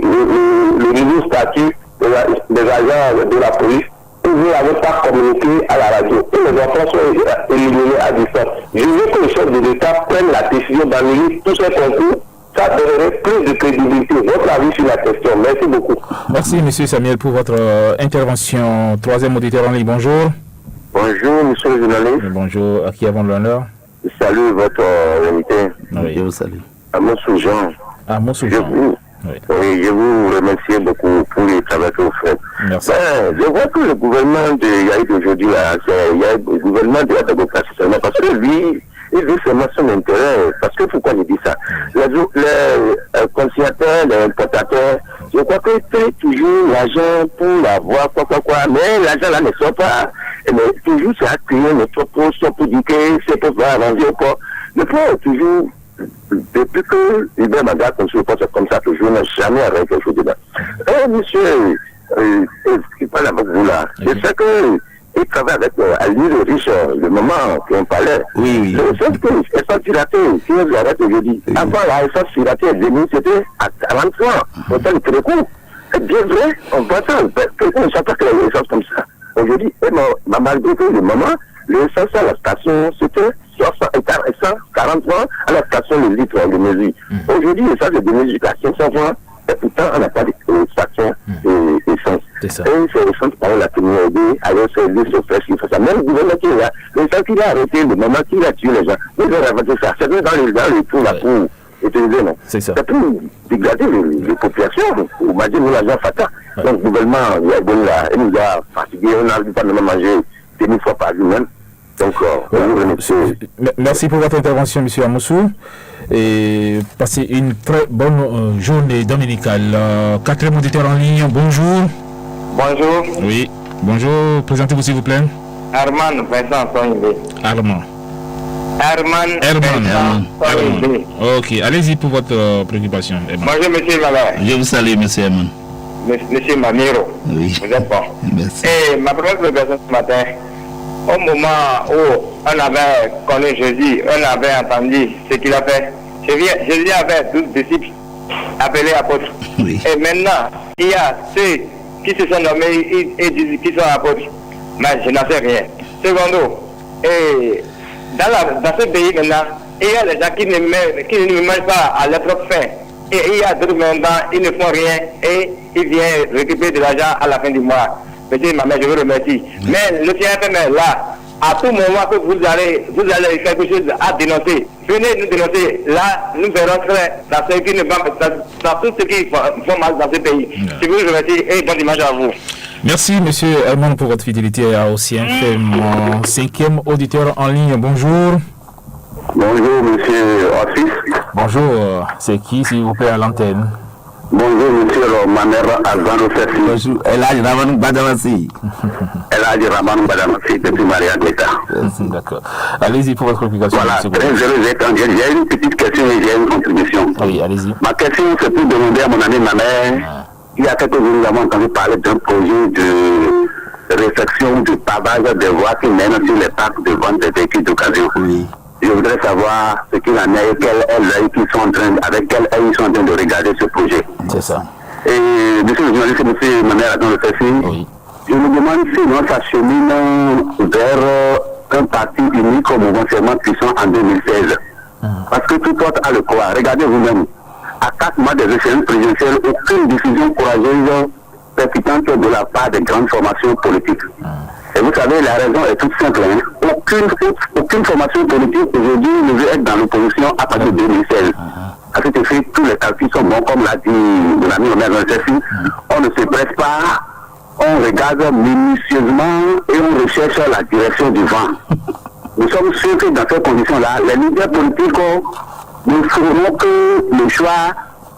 nouveau statut des agents de la police et vous n'avez pas communiqué à la radio. Et les enfants sont éliminés à distance. Je veux que le chef de l'État prenne la décision d'annuler tous ces concours. Ça donnerait plus de crédibilité. Votre avis sur la question. Merci beaucoup. Merci, monsieur Samuel, pour votre intervention. Troisième auditeur en ligne, bonjour. Bonjour, monsieur le journaliste. Bonjour, à qui avons l'honneur? Salut votre invité. Oui. Je vous salue. Amos Jean. Amos Je Jean. vous, Oui. je vous remercie beaucoup pour le travail que vous faites. Merci. Je vois que le gouvernement de Yahi d'aujourd'hui, c'est le gouvernement de la démocratie seulement, parce que lui, il veut seulement son intérêt. Parce que pourquoi il dit ça? Les conciliateurs, les importateurs, je crois que c'est toujours l'argent pour l'avoir, quoi, mais l'argent là ne sort pas. mais toujours c'est à crier notre poste pour dire que c'est pour arranger ou pas. Le point est toujours, depuis que Hubert Maga construit le poste comme ça, toujours, n'a jamais arrêté quelque chose de là. Monsieur, qui parle avec vous là, c'est ça que il travaille avec Ali le riche, le moment qu'on parlait. Oui. Sauf que l'essence piratée, si on arrête aujourd'hui, avant l'essence piratée est venue, c'était à 40 francs. Pourtant, il très court. C'est bien vrai, on voit ça. Quelqu'un ne sait pas que l'essence comme ça. Aujourd'hui, malgré tout, le moment, l'essence à la station, c'était 140 francs à la station, le litre de mesure. Aujourd'hui, l'essence est devenu jusqu'à 500 francs. Et pourtant, on n'a pas de station d'essence. C'est ça. Et c'est l'essence par la communauté, alors c'est lui se fait ça. Même le gouvernement qui est là, l'essence qu'il a arrêté, le moment qu'il a tué les gens, ils ont inventé ça. C'est dans les trous là pour utiliser, non? C'est ça. C'est pour dégrader les populations. On m'a dit, nous, l'agent Fatah. Donc, le gouvernement, il nous a fatigués, on n'a pas de manger 2000 fois par jour même. Donc, merci pour votre intervention, M. Amoussou. Et passez une très bonne journée dominicale. Quatrième auditeur en ligne, bonjour. Bonjour. Oui, bonjour. Présentez-vous s'il vous plaît. Armand Vincent Soyimbe. Armand. Soyimbe. Ok, allez-y pour votre préoccupation. Bonjour, monsieur Malin. Je vous salue, monsieur Herman. Monsieur Mamiro. Oui. Vous êtes bon. Merci. Et ma première préoccupation ce matin, au moment où on avait connu Jésus, on avait entendu ce qu'il a fait. Jésus avait 12 disciples appelés apôtres. Oui. Et maintenant, il y a ceux qui se sont nommés et disent qu'ils sont apôtres. Mais je n'en sais rien. Secondo, et dans ce pays maintenant, il y a des gens qui ne mangent pas à leur propre faim. Et il y a d'autres maintenant, ils ne font rien et ils viennent récupérer de l'argent à la fin du mois. Monsieur ma mère, je vous remercie. Mais le CFM est là. À tout moment que vous allez faire quelque chose à dénoncer, venez nous dénoncer. Là, nous verrons très dans ce qui ne va pas, dans tout ce qui font mal dans ce pays. Je vous remercie et bon dimanche à vous. Merci, M. Herman, pour votre fidélité à Océan FM. Mon cinquième auditeur en ligne, bonjour. bonjour, monsieur Ossis. Bonjour, c'est qui, s'il vous plaît, à l'antenne? Bonjour, monsieur Manera Azano Fessi. Bonjour. Elhadji Ramanou Badamassi. Elhadji Ramanou Badamassi, depuis Maria Guetta. D'accord. Allez-y pour votre explication. Voilà, très heureux d'être en direct. J'ai une petite question et j'ai une contribution. Oui, allez-y. Ma question, c'est pour demander à mon ami, ma mère. Il y a quelques jours, nous avons entendu parler d'un projet de réflexion du pavage des voies qui mènent sur les parcs de vente des véhicules d'occasion. Oui. Je voudrais savoir ce qu'il en est et quel est l'œil qu'ils sont en train, avec quel œil ils sont en train de regarder ce projet. C'est ça. Et monsieur le journaliste, monsieur Manera dans le Fessi, Oui. je me demande si on s'achemine vers un parti unique au mouvement puissant en 2016. Parce que tout porte à le croire. Regardez vous-même. À 4 mois des échéances présidentielles, aucune décision courageuse percutante de la part des grandes formations politiques. Et vous savez, la raison est toute simple. Hein. Aucune formation politique aujourd'hui ne veut être dans l'opposition à partir de 2016. À cet effet, tous les calculs sont bons, comme l'a dit l'ami Omer Zessi. On ne se presse pas, on regarde minutieusement et on recherche la direction du vent. Nous sommes sûrs que dans ces conditions-là, les leaders politiques ne feront que le choix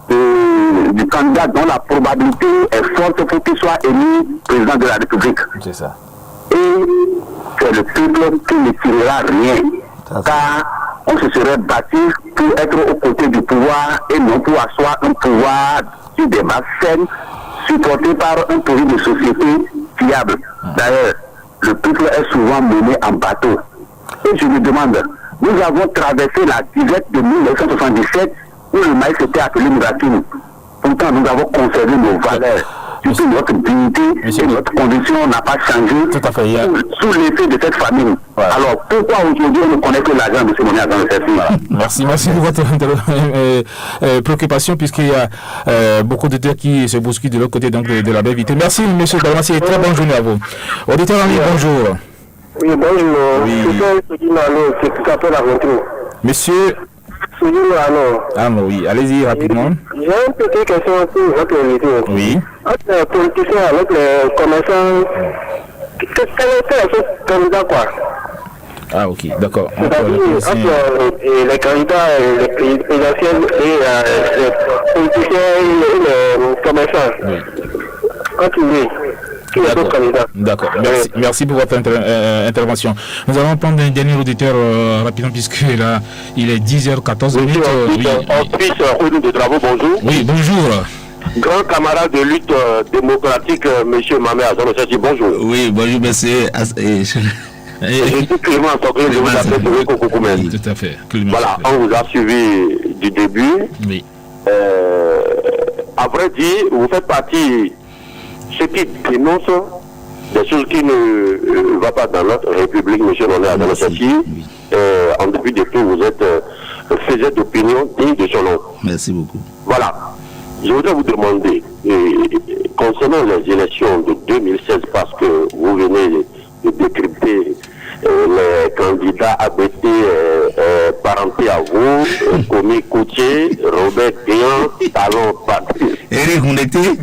du candidat dont la probabilité est forte pour qu'il soit élu président de la République. C'est ça. Et c'est le peuple qui ne tirera rien. Car on se serait battu pour être aux côtés du pouvoir et non pour asseoir un pouvoir sur des bases saines, supporté par un projet de société fiable. D'ailleurs, le peuple est souvent mené en bateau. Et je me demande, nous avons traversé la disette de 1977 où le maïs était appelé Mouratine. Pourtant, nous avons conservé nos valeurs. Surtout notre dignité et notre condition n'a pas changé sous l'effet de cette famine. Voilà. Alors, pourquoi aujourd'hui on ne connaît que l'argent de ce monnaie dans le service? Merci pour votre préoccupation, puisqu'il y a beaucoup de terres qui se bousculent de l'autre côté donc de la baie vitrée. Merci, M. Balassi, et très bonne journée à vous. Auditeur en ligne, bonjour. Oui, bonjour. Oui. C'est tout à fait la retour. Monsieur oui, allez-y rapidement. J'ai une petite question sur votre invité. Oui. Entre les politiciens avec les commerçants, quel est ce candidat quoi? Ah ok, d'accord. C'est-à-dire entre les candidats, les présidentiels et les politiciens et les commerçants. Oui. Entre lui. tous les autres candidats. D'accord. Merci pour votre intervention. Nous allons prendre un dernier auditeur rapidement, puisque là, il est 10h14 minutes. Hospice Roudou de Travaux, bonjour. Oui, bonjour. Grand camarade de lutte démocratique, monsieur Mamé Azon, bonjour. Oui, bonjour, monsieur. Je suis Clément Socré, je vous appelle de Kokoukoumène. Oui, tout à fait. Voilà, on vous a suivi du début. Oui. À vrai dire, vous faites partie ceux qui dénoncent des choses qui ne vont pas dans notre République, monsieur Mamé Azon. En début de tout, vous êtes faiseur d'opinion digne de son nom. Merci beaucoup. Voilà. Je voudrais vous demander, concernant les élections de 2016, parce que vous venez de décrypter les candidats ABT parentés à vous, Komi Koutier, Robert Guéant, Talon Patrice. Eric Hundeti.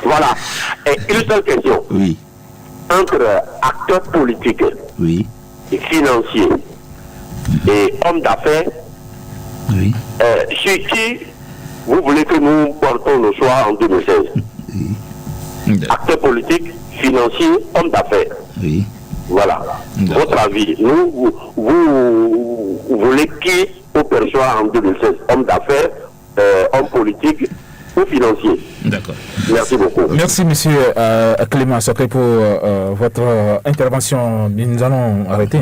Voilà. Et une seule question. Oui. Entre acteurs politiques Oui. et financiers et hommes d'affaires, Oui. sur qui vous voulez que nous portons nos choix en 2016? Acteurs politiques, financiers, hommes d'affaires. Oui. Voilà. Votre avis. Vous voulez qui au choix en 2016? Hommes d'affaires, hommes politiques ou financiers? D'accord. Merci beaucoup. Merci, monsieur Clément Socré, pour votre intervention. Nous allons arrêter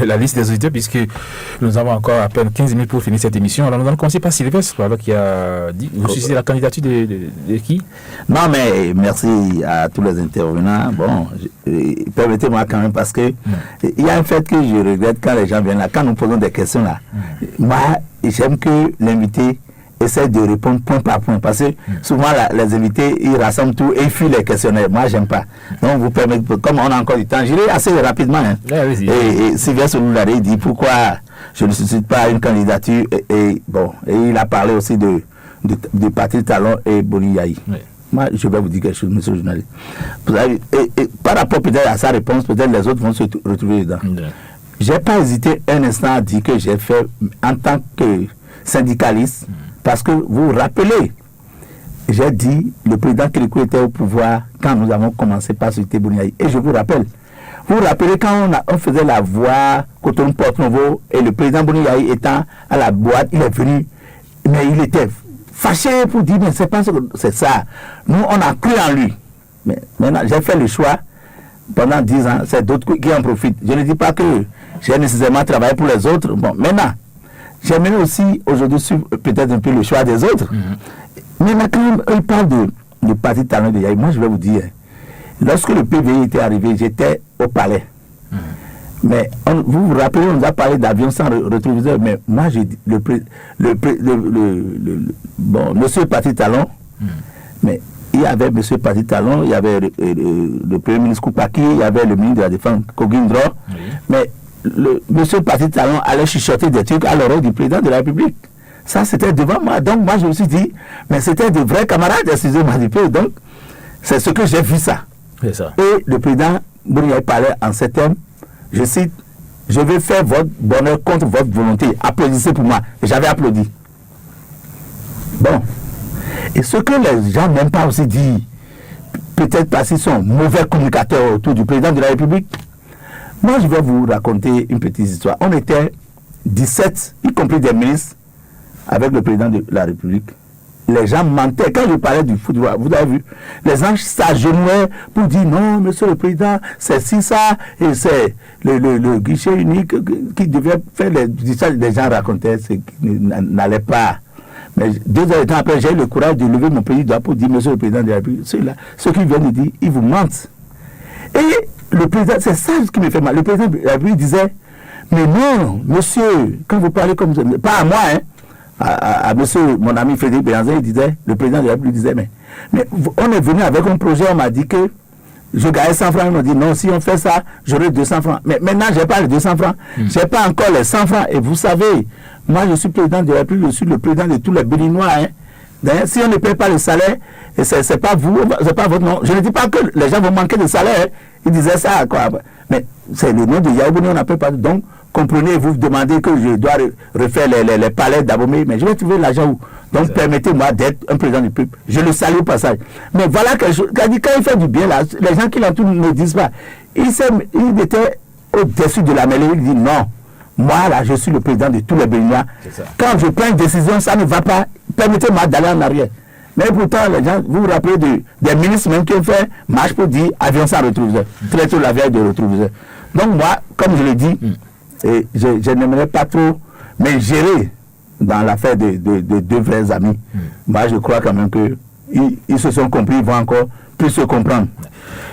la liste des auditeurs, puisque nous avons encore à peine 15 minutes pour finir cette émission. Alors, nous allons commencer par Sylvestre, qui a dit. Vous suscitez la candidature de qui? Non, mais merci à tous les intervenants. Bon, permettez-moi quand même, parce que il y a un fait que je regrette quand les gens viennent là, quand nous posons des questions là. Moi, j'aime que l'invité essaie de répondre point par point, parce que souvent les invités ils rassemblent tout et ils fuient les questionnaires. Moi j'aime pas. Donc vous permettez, comme on a encore du temps, j'irai assez rapidement. Hein. Et Sylvia Souloulari dit pourquoi je ne suscite pas une candidature et il a parlé aussi de Patrice Talon et Boni Yahi. Moi je vais vous dire quelque chose, monsieur le journaliste. Vous avez, et par rapport peut-être à sa réponse, peut-être les autres vont se retrouver dedans. J'ai pas hésité un instant à dire que j'ai fait en tant que syndicaliste. Parce que vous vous rappelez, j'ai dit, le président Kélikou était au pouvoir quand nous avons commencé par citer Boni Yahi. Et je vous rappelle, vous vous rappelez quand on faisait la voix Cotonou Porte Novo et le président Boni Yahi étant à la boîte, il est venu, mais il était fâché pour dire, mais c'est pas c'est ça. Nous, on a cru en lui. Mais maintenant, j'ai fait le choix pendant 10 ans, c'est d'autres qui en profitent. Je ne dis pas que j'ai nécessairement travaillé pour les autres. Bon, maintenant, j'aimerais aussi aujourd'hui suivre peut-être un peu le choix des autres. Mais quand ils parlent de Patrice Talon de Yahi, moi je vais vous dire, lorsque le PVI était arrivé, j'étais au palais. Mais vous vous rappelez, on nous a parlé d'avions sans rétroviseur, mais moi j'ai dit, monsieur Patrice Talon, mais il y avait monsieur Patrice Talon, il y avait le premier ministre Koupaki, il y avait le ministre de la Défense Kogindro, mais monsieur Patrice Talon allait chuchoter des trucs à l'oreille du président de la République. Ça, c'était devant moi. Donc, moi, je me suis dit, mais c'était de vrais camarades, excusez-moi du peu. Donc, c'est ce que j'ai vu ça. C'est ça. Et le président Boni Yahi parlait en ces termes, je cite, je vais faire votre bonheur contre votre volonté. Applaudissez pour moi. Et j'avais applaudi. Bon. Et ce que les gens n'aiment pas aussi dire, peut-être parce qu'ils sont mauvais communicateurs autour du président de la République, moi, je vais vous raconter une petite histoire. On était 17, y compris des ministres, avec le président de la République. Les gens mentaient. Quand je parlais du football, vous avez vu, les gens s'agenouaient pour dire non, monsieur le président, c'est si ça, et c'est le guichet unique qui devait faire les gens racontaient ce qui n'allait pas. Mais 2 heures de temps après, j'ai eu le courage de lever mon petit doigt pour dire, monsieur le président de la République, ceux qui viennent de dire, ils vous mentent. Et le président, c'est ça ce qui me fait mal. Le président de la République disait, mais non, monsieur, quand vous parlez comme ça, pas à moi, hein, à monsieur, mon ami Frédéric Béhanzin, il disait, le président de la République disait, mais on est venu avec un projet, on m'a dit que je gagnais 100 francs, ils m'ont dit, non, si on fait ça, j'aurai 200 francs. Mais maintenant, je n'ai pas les 200 francs, je n'ai pas encore les 100 francs. Et vous savez, moi, je suis président de la République, je suis le président de tous les Béninois, hein. D'ailleurs, si on ne paye pas le salaire, c'est pas vous, c'est pas votre nom. Je ne dis pas que les gens vont manquer de salaire, hein. Ils disaient ça, quoi. Mais c'est le nom de Yahi Boni, on n'a pas. Donc, comprenez, vous demandez que je dois refaire les palais d'Abomey, mais je vais trouver l'argent où? Donc permettez-moi d'être un président du peuple. Je le salue au passage. Mais voilà quelque chose. Quand il fait du bien, là, les gens qui l'entourent ne disent pas. Il était au-dessus de la mêlée. Il dit non. Moi, là, je suis le président de tous les Béninois. Quand je prends une décision, ça ne va pas. Permettez-moi d'aller en arrière. Mais pourtant, les gens, vous vous rappelez des ministres même qui ont fait marche pour dire avion sans rétroviseur. Très tôt la veille de rétroviseur. Donc moi, comme je l'ai dit, je n'aimerais pas trop me gérer dans l'affaire de deux vrais amis. Moi, je crois quand même qu'ils se sont compris, ils vont encore plus se comprendre.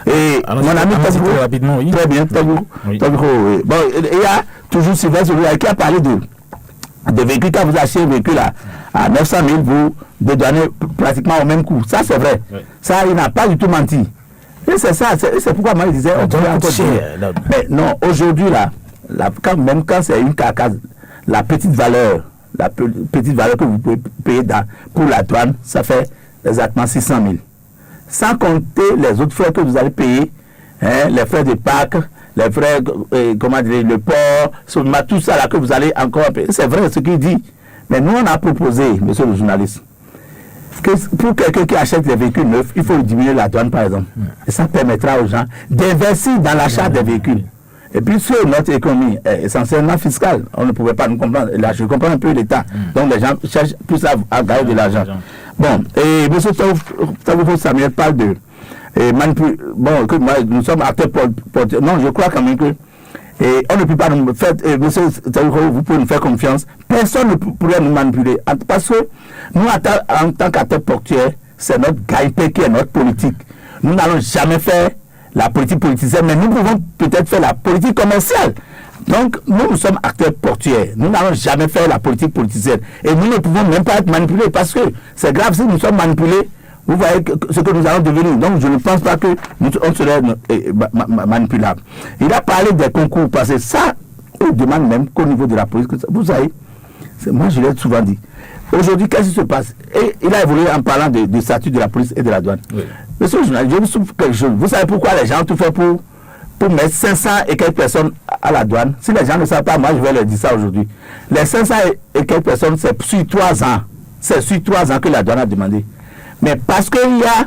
Et alors, mon ami Tagro, rapidement, oui. Très bien, Tagro. Oui. Bon, il y a toujours Sylvestre qui a parlé de véhicules. Quand vous achetez un véhicule à 900 000, vous dédouanez pratiquement au même coût. Ça, c'est vrai. Oui. Ça, il n'a pas du tout menti. Et c'est ça, c'est pourquoi moi je disais, on pourrait encore dire. Mais non, aujourd'hui, là, même quand c'est une carcasse, la petite valeur que vous pouvez payer pour la douane, ça fait exactement 600 000. Sans compter les autres frais que vous allez payer, hein, les frais de Pâques, les frais, comment dire, le port, tout ça là que vous allez encore payer. C'est vrai ce qu'il dit. Mais nous, on a proposé, monsieur le journaliste, que pour quelqu'un qui achète des véhicules neufs, il faut diminuer la douane, par exemple. Et ça permettra aux gens d'investir dans l'achat des véhicules. Et puis, sur notre économie est essentiellement fiscale, on ne pouvait pas nous comprendre. Là, je comprends un peu l'État. Donc, les gens cherchent plus à gagner de l'argent. Bon, et M. Tavouko Samuel parle de bon, que moi, nous sommes acteurs porteurs. Non, je crois quand même que on ne peut pas nous faire, M. Tavouko, vous pouvez nous faire confiance. Personne ne pourrait nous manipuler. Parce que nous, en tant qu'acteurs porteurs, c'est notre gagne-pain qui est notre politique. Nous n'allons jamais faire la politique politicienne, mais nous pouvons peut-être faire la politique commerciale. Donc, nous sommes acteurs portuaires. Nous n'allons jamais faire la politique politicienne. Et nous ne pouvons même pas être manipulés parce que c'est grave si nous sommes manipulés. Vous voyez ce que nous allons devenir. Donc, je ne pense pas qu'on serait manipulable. Il a parlé des concours passés. Ça, on demande même qu'au niveau de la police. Vous savez, moi, je l'ai souvent dit. Aujourd'hui, qu'est-ce qui se passe? Et il a évolué en parlant du statut de la police et de la douane. Oui. Monsieur le journaliste, je vous souffre quelque chose. Vous savez pourquoi les gens ont tout fait pour mettre 500 et quelques personnes à la douane? Si les gens ne savent pas, moi je vais leur dire ça aujourd'hui. Les 500 et quelques personnes, c'est sur 3 ans. C'est sur 3 ans que la douane a demandé. Mais parce qu'il y a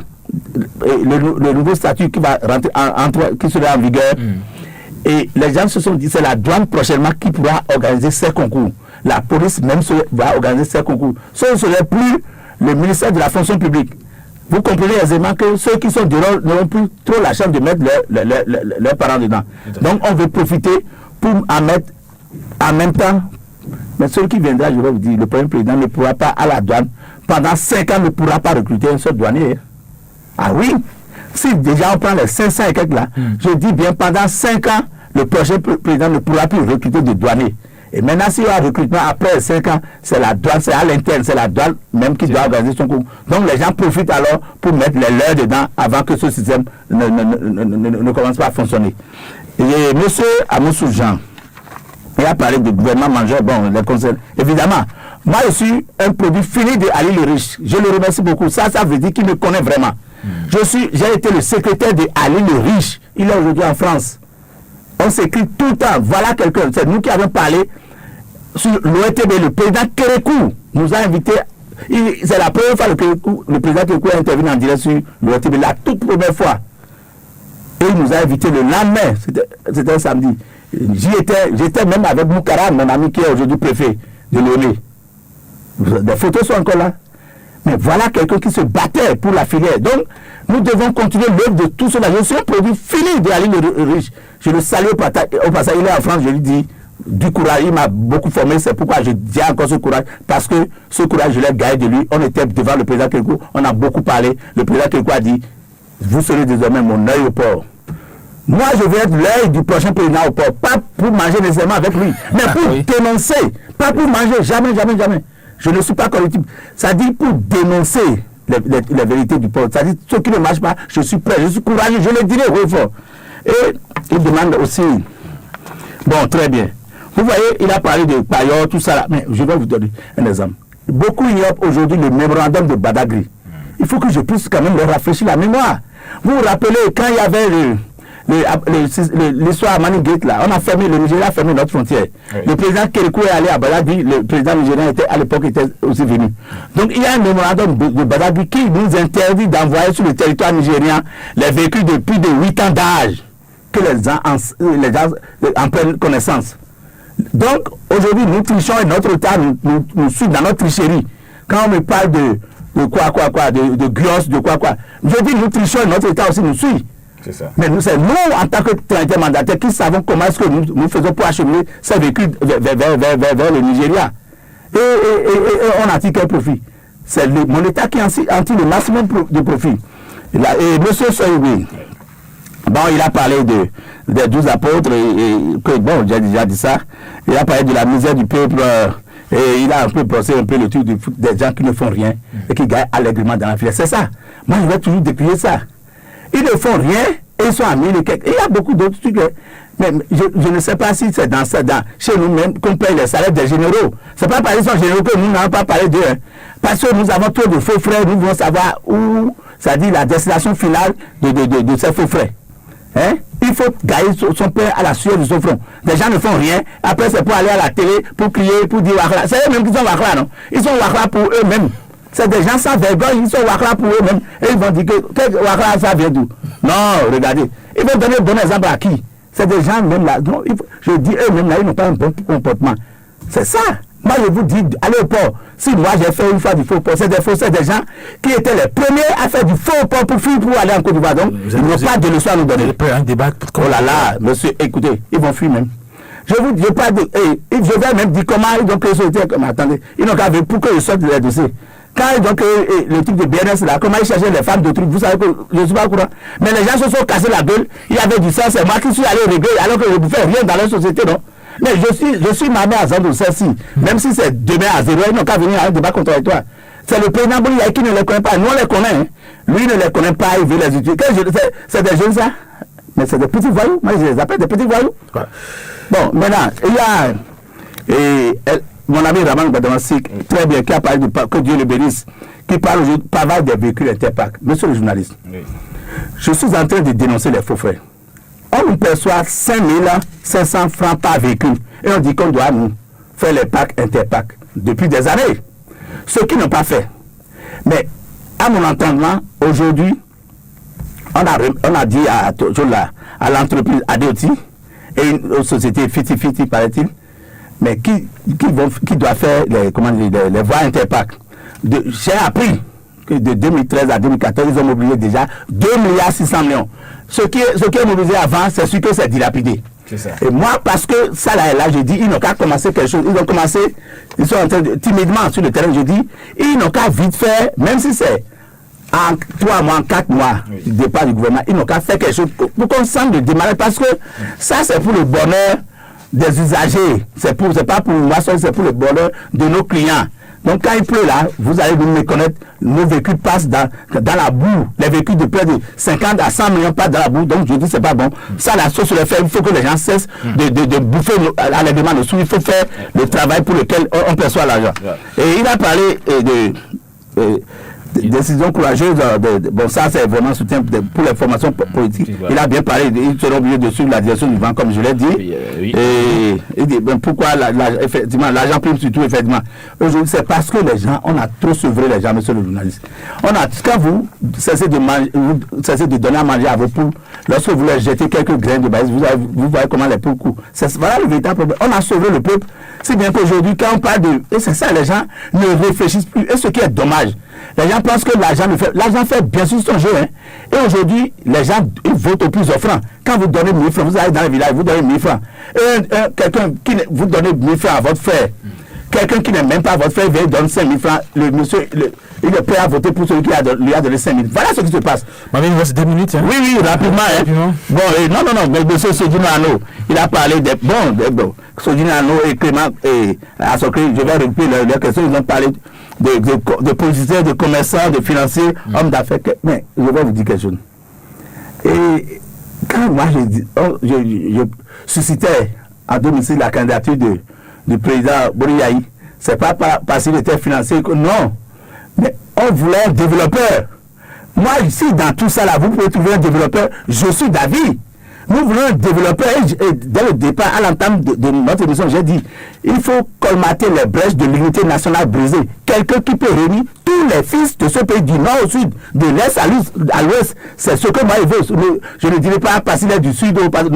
le nouveau statut qui va rentrer qui sera en vigueur, et les gens se sont dit c'est la douane prochainement qui pourra organiser ces concours. La police même va organiser ces concours. Ce ne serait plus le ministère de la fonction publique. Vous comprenez aisément que ceux qui sont dehors n'auront plus trop la chance de mettre leurs parents dedans. Donc on veut profiter pour en mettre en même temps. Mais celui qui viendra, je vais vous dire, le premier président ne pourra pas à la douane. Pendant 5 ans, ne pourra pas recruter un seul douanier. Ah oui, si déjà on prend les 500 et quelques là, je dis bien pendant 5 ans, le prochain président ne pourra plus recruter de douaniers. Et maintenant, s'il y a un recrutement après 5 ans, c'est la douane, c'est à l'interne, c'est la douane même qui doit organiser son concours. Donc les gens profitent alors pour mettre les leurs dedans avant que ce système ne commence pas à fonctionner. Et M. Amoussou Jean, il a parlé de gouvernement mangeur, bon, les conseils. Évidemment, moi je suis un produit fini de Ali le Riche. Je le remercie beaucoup. Ça veut dire qu'il me connaît vraiment. J'ai été le secrétaire de Ali le Riche. Il est aujourd'hui en France. On s'écrit tout le temps. Voilà quelqu'un. C'est nous qui avons parlé sur l'OETB. Le président Kérékou nous a invités. C'est la première fois que le président Kérékou a intervenu en direct sur l'OETB. La toute première fois. Et il nous a invités le lendemain. C'était un samedi. J'étais même avec Moukara, mon ami qui est aujourd'hui préfet de Lomé. Les photos sont encore là. Mais voilà quelqu'un qui se battait pour la filière. Donc, nous devons continuer l'œuvre de tout cela. Je suis un produit fini de Ali le Riche. Je le salue au passage. Il est en France, je lui dis du courage. Il m'a beaucoup formé. C'est pourquoi je dis encore ce courage. Parce que ce courage, je l'ai gagné de lui. On était devant le président Kérékou. On a beaucoup parlé. Le président Kérékou a dit vous serez désormais mon œil au port. Moi, je vais être l'œil du prochain président au port. Pas pour manger nécessairement avec lui, mais pour dénoncer. Pas pour manger. Jamais, jamais, jamais. Je ne suis pas correctible. Ça dit pour dénoncer les vérités du port. Ça dit ce qui ne marche pas, je suis prêt, je suis courageux, je le dirai au fort. Et il demande aussi. Bon, très bien. Vous voyez, il a parlé de Payor, tout ça là. Mais je vais vous donner un exemple. Beaucoup ignorent aujourd'hui le mémorandum de Badagry. Il faut que je puisse quand même leur rafraîchir la mémoire. Vous vous rappelez quand il y avait l'histoire à Manigate, là, on a fermé, le Nigeria a fermé notre frontière. Oui. Le président Kérékou est allé à Badagry, le président nigérien à l'époque était aussi venu. Donc il y a un mémorandum de Badagry qui nous interdit d'envoyer sur le territoire nigérien les véhicules de plus de 8 ans d'âge, que les gens en prennent connaissance. Donc aujourd'hui nous trichons et notre État nous suit dans notre tricherie. Quand on me parle de de guios, de quoi. Je dis nous trichons et notre État aussi nous suit. C'est ça. Mais c'est nous, en tant que traité mandataires, qui savons comment est-ce que nous faisons pour acheminer ces véhicules vers le Nigeria. Et on en tire quel profit? C'est mon État qui en tire le maximum de profit. Et M. Soyebi, bon, il a parlé des 12 apôtres, bon, j'ai déjà dit ça. Il a parlé de la misère du peuple, et il a un peu brossé un peu le truc des gens qui ne font rien et qui gagnent allègrement dans la vie. C'est ça. Moi, je vais toujours décrier ça. Ils ne font rien et ils sont à 1000 et quelques. Il y a beaucoup d'autres trucs. Mais je ne sais pas si c'est chez nous-mêmes qu'on paye les salaires des généraux. Ce n'est pas parce qu'ils sont généraux que nous n'avons pas parlé d'eux. Hein. Parce que nous avons trop de faux frères, nous voulons savoir où, c'est-à-dire la destination finale de ces faux frères. Hein? Il faut gagner son pain à la sueur de son front. Les gens ne font rien. Après, c'est pour aller à la télé, pour crier, pour dire Wakla. C'est eux-mêmes qui sont Wakla, non? Ils sont Wakla pour eux-mêmes. C'est des gens sans vergogne, ils sont Wakla pour eux-mêmes. Et ils vont dire que Wakla, ça vient d'où? Non, regardez. Ils vont donner un bon exemple à qui? C'est des gens même là. Non, je dis eux-mêmes là, ils n'ont pas un bon comportement. C'est ça. Moi, je vous dis, allez au port. Si moi, j'ai fait une fois du faux port, c'est des gens qui étaient les premiers à faire du faux port pour fuir, pour aller en Côte d'Ivoire. Donc, ils n'ont pas de leçon à nous donner. Un débat. Oh là là, monsieur, écoutez, ils vont fuir même. Je vous dis, je vais même dire comment ils ont créé ce truc. Mais attendez, ils n'ont qu'à ver pour que je sorte de les dossiers. Quand ils ont créé le truc de BNS là, comment ils cherchaient les femmes de trucs, vous savez que je ne suis pas au courant. Mais les gens se sont cassés la gueule, il y avait du sang, c'est moi qui suis allé régler alors que je ne fais rien dans leur société, non? Mais je suis mamé à Zandou, celle-ci. Même si c'est demain à 0, ils n'ont qu'à venir à un débat contradictoire. C'est le président Bouliaï qui ne les connaît pas. Nous, on les connaît. Hein. Lui ne les connaît pas, il veut les utiliser. C'est des jeunes, ça. Mais c'est des petits voyous. Moi, je les appelle des petits voyous. Ouais. Bon, maintenant, il y a mon ami Raman Badamassik, très bien, qui a parlé que Dieu le bénisse, qui parle aujourd'hui pas mal des véhicules Interpac. Monsieur le journaliste, oui. Je suis en train de dénoncer les faux frères. On nous perçoit 5500 francs par véhicule et on dit qu'on doit nous faire les packs Interpac depuis des années. Ce qu'ils n'ont pas fait. Mais à mon entendement, aujourd'hui, on a dit à l'entreprise Adeoti et aux sociétés Fiti, paraît-il, mais qui doit faire les voies Interpac. J'ai appris que de 2013 à 2014, ils ont mobilisé déjà 2,6 milliards. Ce qui est mobilisé avant, c'est sûr que c'est dilapidé. C'est ça. Et moi, parce que ça là, je dis, ils n'ont qu'à commencer quelque chose. Ils ont commencé, ils sont en train de, timidement sur le terrain, je dis, ils n'ont qu'à vite faire, même si c'est en 3 mois, en 4 mois du départ du gouvernement, ils n'ont qu'à faire quelque chose pour qu'on semble démarrer, parce que ça, c'est pour le bonheur des usagers. C'est pas pour moi seul, c'est pour le bonheur de nos clients. Donc quand il pleut là, vous allez me connaître, nos véhicules passent dans la boue. Les véhicules de près de 50 à 100 millions passent dans la boue. Donc je dis c'est pas bon. Ça, la sauce sur le fait, il faut que les gens cessent de bouffer allègrement le sous. Il faut faire le travail pour lequel on perçoit l'argent. Et il a parlé de décision courageuse. Bon, ça c'est vraiment soutien pour les formations politiques. Il a bien parlé, ils seront obligés de suivre la direction du vent, comme je l'ai dit. Et il dit pourquoi effectivement l'argent prime surtout, effectivement. Aujourd'hui, c'est parce que les gens, on a trop sevré les gens, monsieur le journaliste. Quand vous cessez de donner à manger à vos poules, lorsque vous leur jetez quelques graines de maïs, vous voyez comment les poules courent. Voilà le véritable problème. On a sauvé le peuple. C'est bien qu'aujourd'hui, quand on parle et c'est ça, les gens ne réfléchissent plus. Et ce qui est dommage, les gens pensent que l'argent fait bien sûr son jeu. Hein. Et aujourd'hui, les gens ils votent au plus offrant. Quand vous donnez 1000 francs, vous allez dans le village, vous donnez 1000 francs. Quelqu'un qui vous donnez 1000 francs à votre frère, quelqu'un qui n'est même pas votre frère, il donne 5000 francs, le monsieur, il est prêt à voter pour celui qui lui a donné 5000. Voilà ce qui se passe. Il nous reste 2 minutes. Hein. Oui, rapidement. Hein. Bon, non, mais monsieur Sodino Ano, il a parlé des Sodino Ano et Clément et Assocré, je vais reprendre leurs questions, ils ont parlé de politiciens, de commerçants, de financiers, hommes d'affaires. Mais je vais vous dire quelque chose. Et quand moi je suscitais en 2006 la candidature du président Bouliaï, c'est pas parce qu'il était financier que non. Mais on voulait un développeur. Moi, ici, dans tout ça là, vous pouvez trouver un développeur. Je suis d'avis. Nous voulons développer, et dès le départ, à l'entame de notre émission, j'ai dit, il faut colmater les brèches de l'unité nationale brisée. Quelqu'un qui peut réunir tous les fils de ce pays, du nord au sud, de l'est à l'ouest, c'est ce que moi je veux. Je ne dirais pas parce qu'il est du sud ou pas. Non.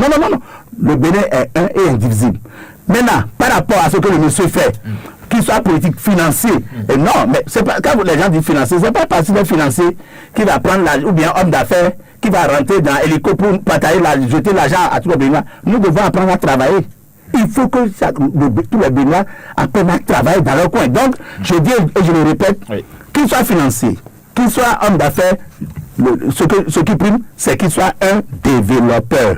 Le Bénin est un et indivisible. Maintenant, par rapport à ce que le monsieur fait, qu'il soit politique, financier, et non, mais c'est pas, quand les gens disent financier, c'est pas parce qu'il est financier qu'il va prendre ou bien homme d'affaires qui va rentrer dans l'hélico pour jeter l'argent à tous les Béninois. Nous devons apprendre à travailler. Il faut que tous les Béninois apprennent à travailler dans leur coin. Donc, je dis et je le répète, qu'il soit financier, qu'il soit homme d'affaires, ce qui prime, c'est qu'il soit un développeur.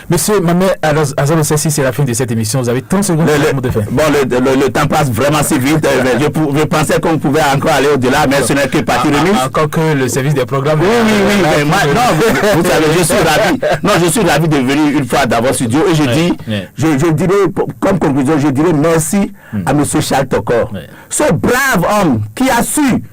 Monsieur Mamé Azan Osessi, c'est la fin de cette émission. Vous avez 30 secondes pour de faire. Bon, le temps passe vraiment si vite. Je pensais qu'on pouvait encore aller au-delà, mais ce n'est que partie remise. Encore que le service des programmes. Oui. Mais moi, non, vous savez, je suis ravi. Non, je suis ravi de venir une fois dans votre studio et je dirais, comme conclusion, je dirais merci à monsieur Charles Tokor. Ce brave homme qui a su,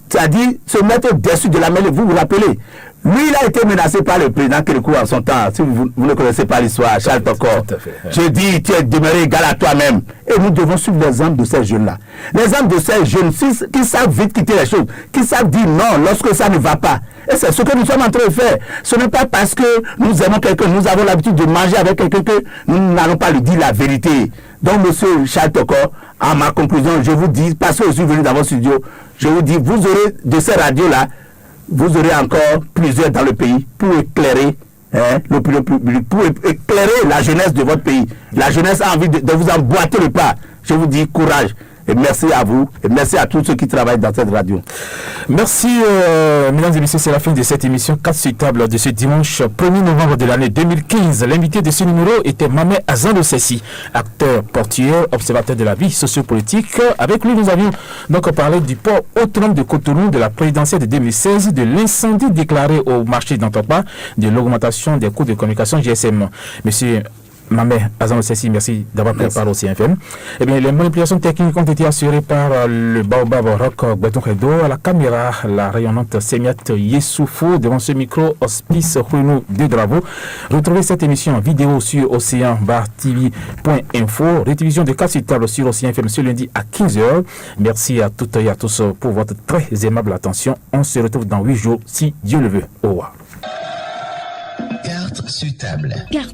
c'est-à-dire se mettre au-dessus de la mêlée. Vous vous rappelez, lui, il a été menacé par le président Kérékou en son temps. Si vous ne connaissez pas l'histoire, Charles Tokor. Je dis, tu es demeuré égal à toi-même. Et nous devons suivre l'exemple de ces jeunes-là. L'exemple de ces jeunes qui savent vite quitter les choses, qui savent dire non lorsque ça ne va pas. Et c'est ce que nous sommes en train de faire. Ce n'est pas parce que nous aimons quelqu'un, nous avons l'habitude de manger avec quelqu'un que nous n'allons pas lui dire la vérité. Donc, monsieur Charles Tokor, en ma conclusion, je vous dis, parce que je suis venu dans votre studio, je vous dis, vous aurez de ces radios-là, vous aurez encore plusieurs dans le pays pour éclairer l'opinion publique, pour éclairer la jeunesse de votre pays. La jeunesse a envie de vous emboîter le pas. Je vous dis courage. Et merci à vous, et merci à tous ceux qui travaillent dans cette radio. Merci, mesdames et messieurs, c'est la fin de cette émission 4 sur table de ce dimanche 1er novembre de l'année 2015. L'invité de ce numéro était Mamé Azan Osessi, acteur, portier, observateur de la vie sociopolitique. Avec lui, nous avions donc parlé du port autonome de Cotonou, de la présidentielle de 2016, de l'incendie déclaré au marché d'Antapa, de l'augmentation des coûts de communication GSM. Monsieur Mamé Azan Osessi, merci d'avoir pris part au CFM. Eh bien, les manipulations techniques ont été assurées par le Baobab Rock Beton Redo, à la caméra, la rayonnante Semiat Yessoufou, devant ce micro, Hospice Renaud de Dravo. Retrouvez cette émission en vidéo sur ocean-tv.info, rédivision de 4 sur table sur Océan FM ce lundi à 15h. Merci à toutes et à tous pour votre très aimable attention. On se retrouve dans 8 jours, si Dieu le veut. Au revoir. Carte sur table.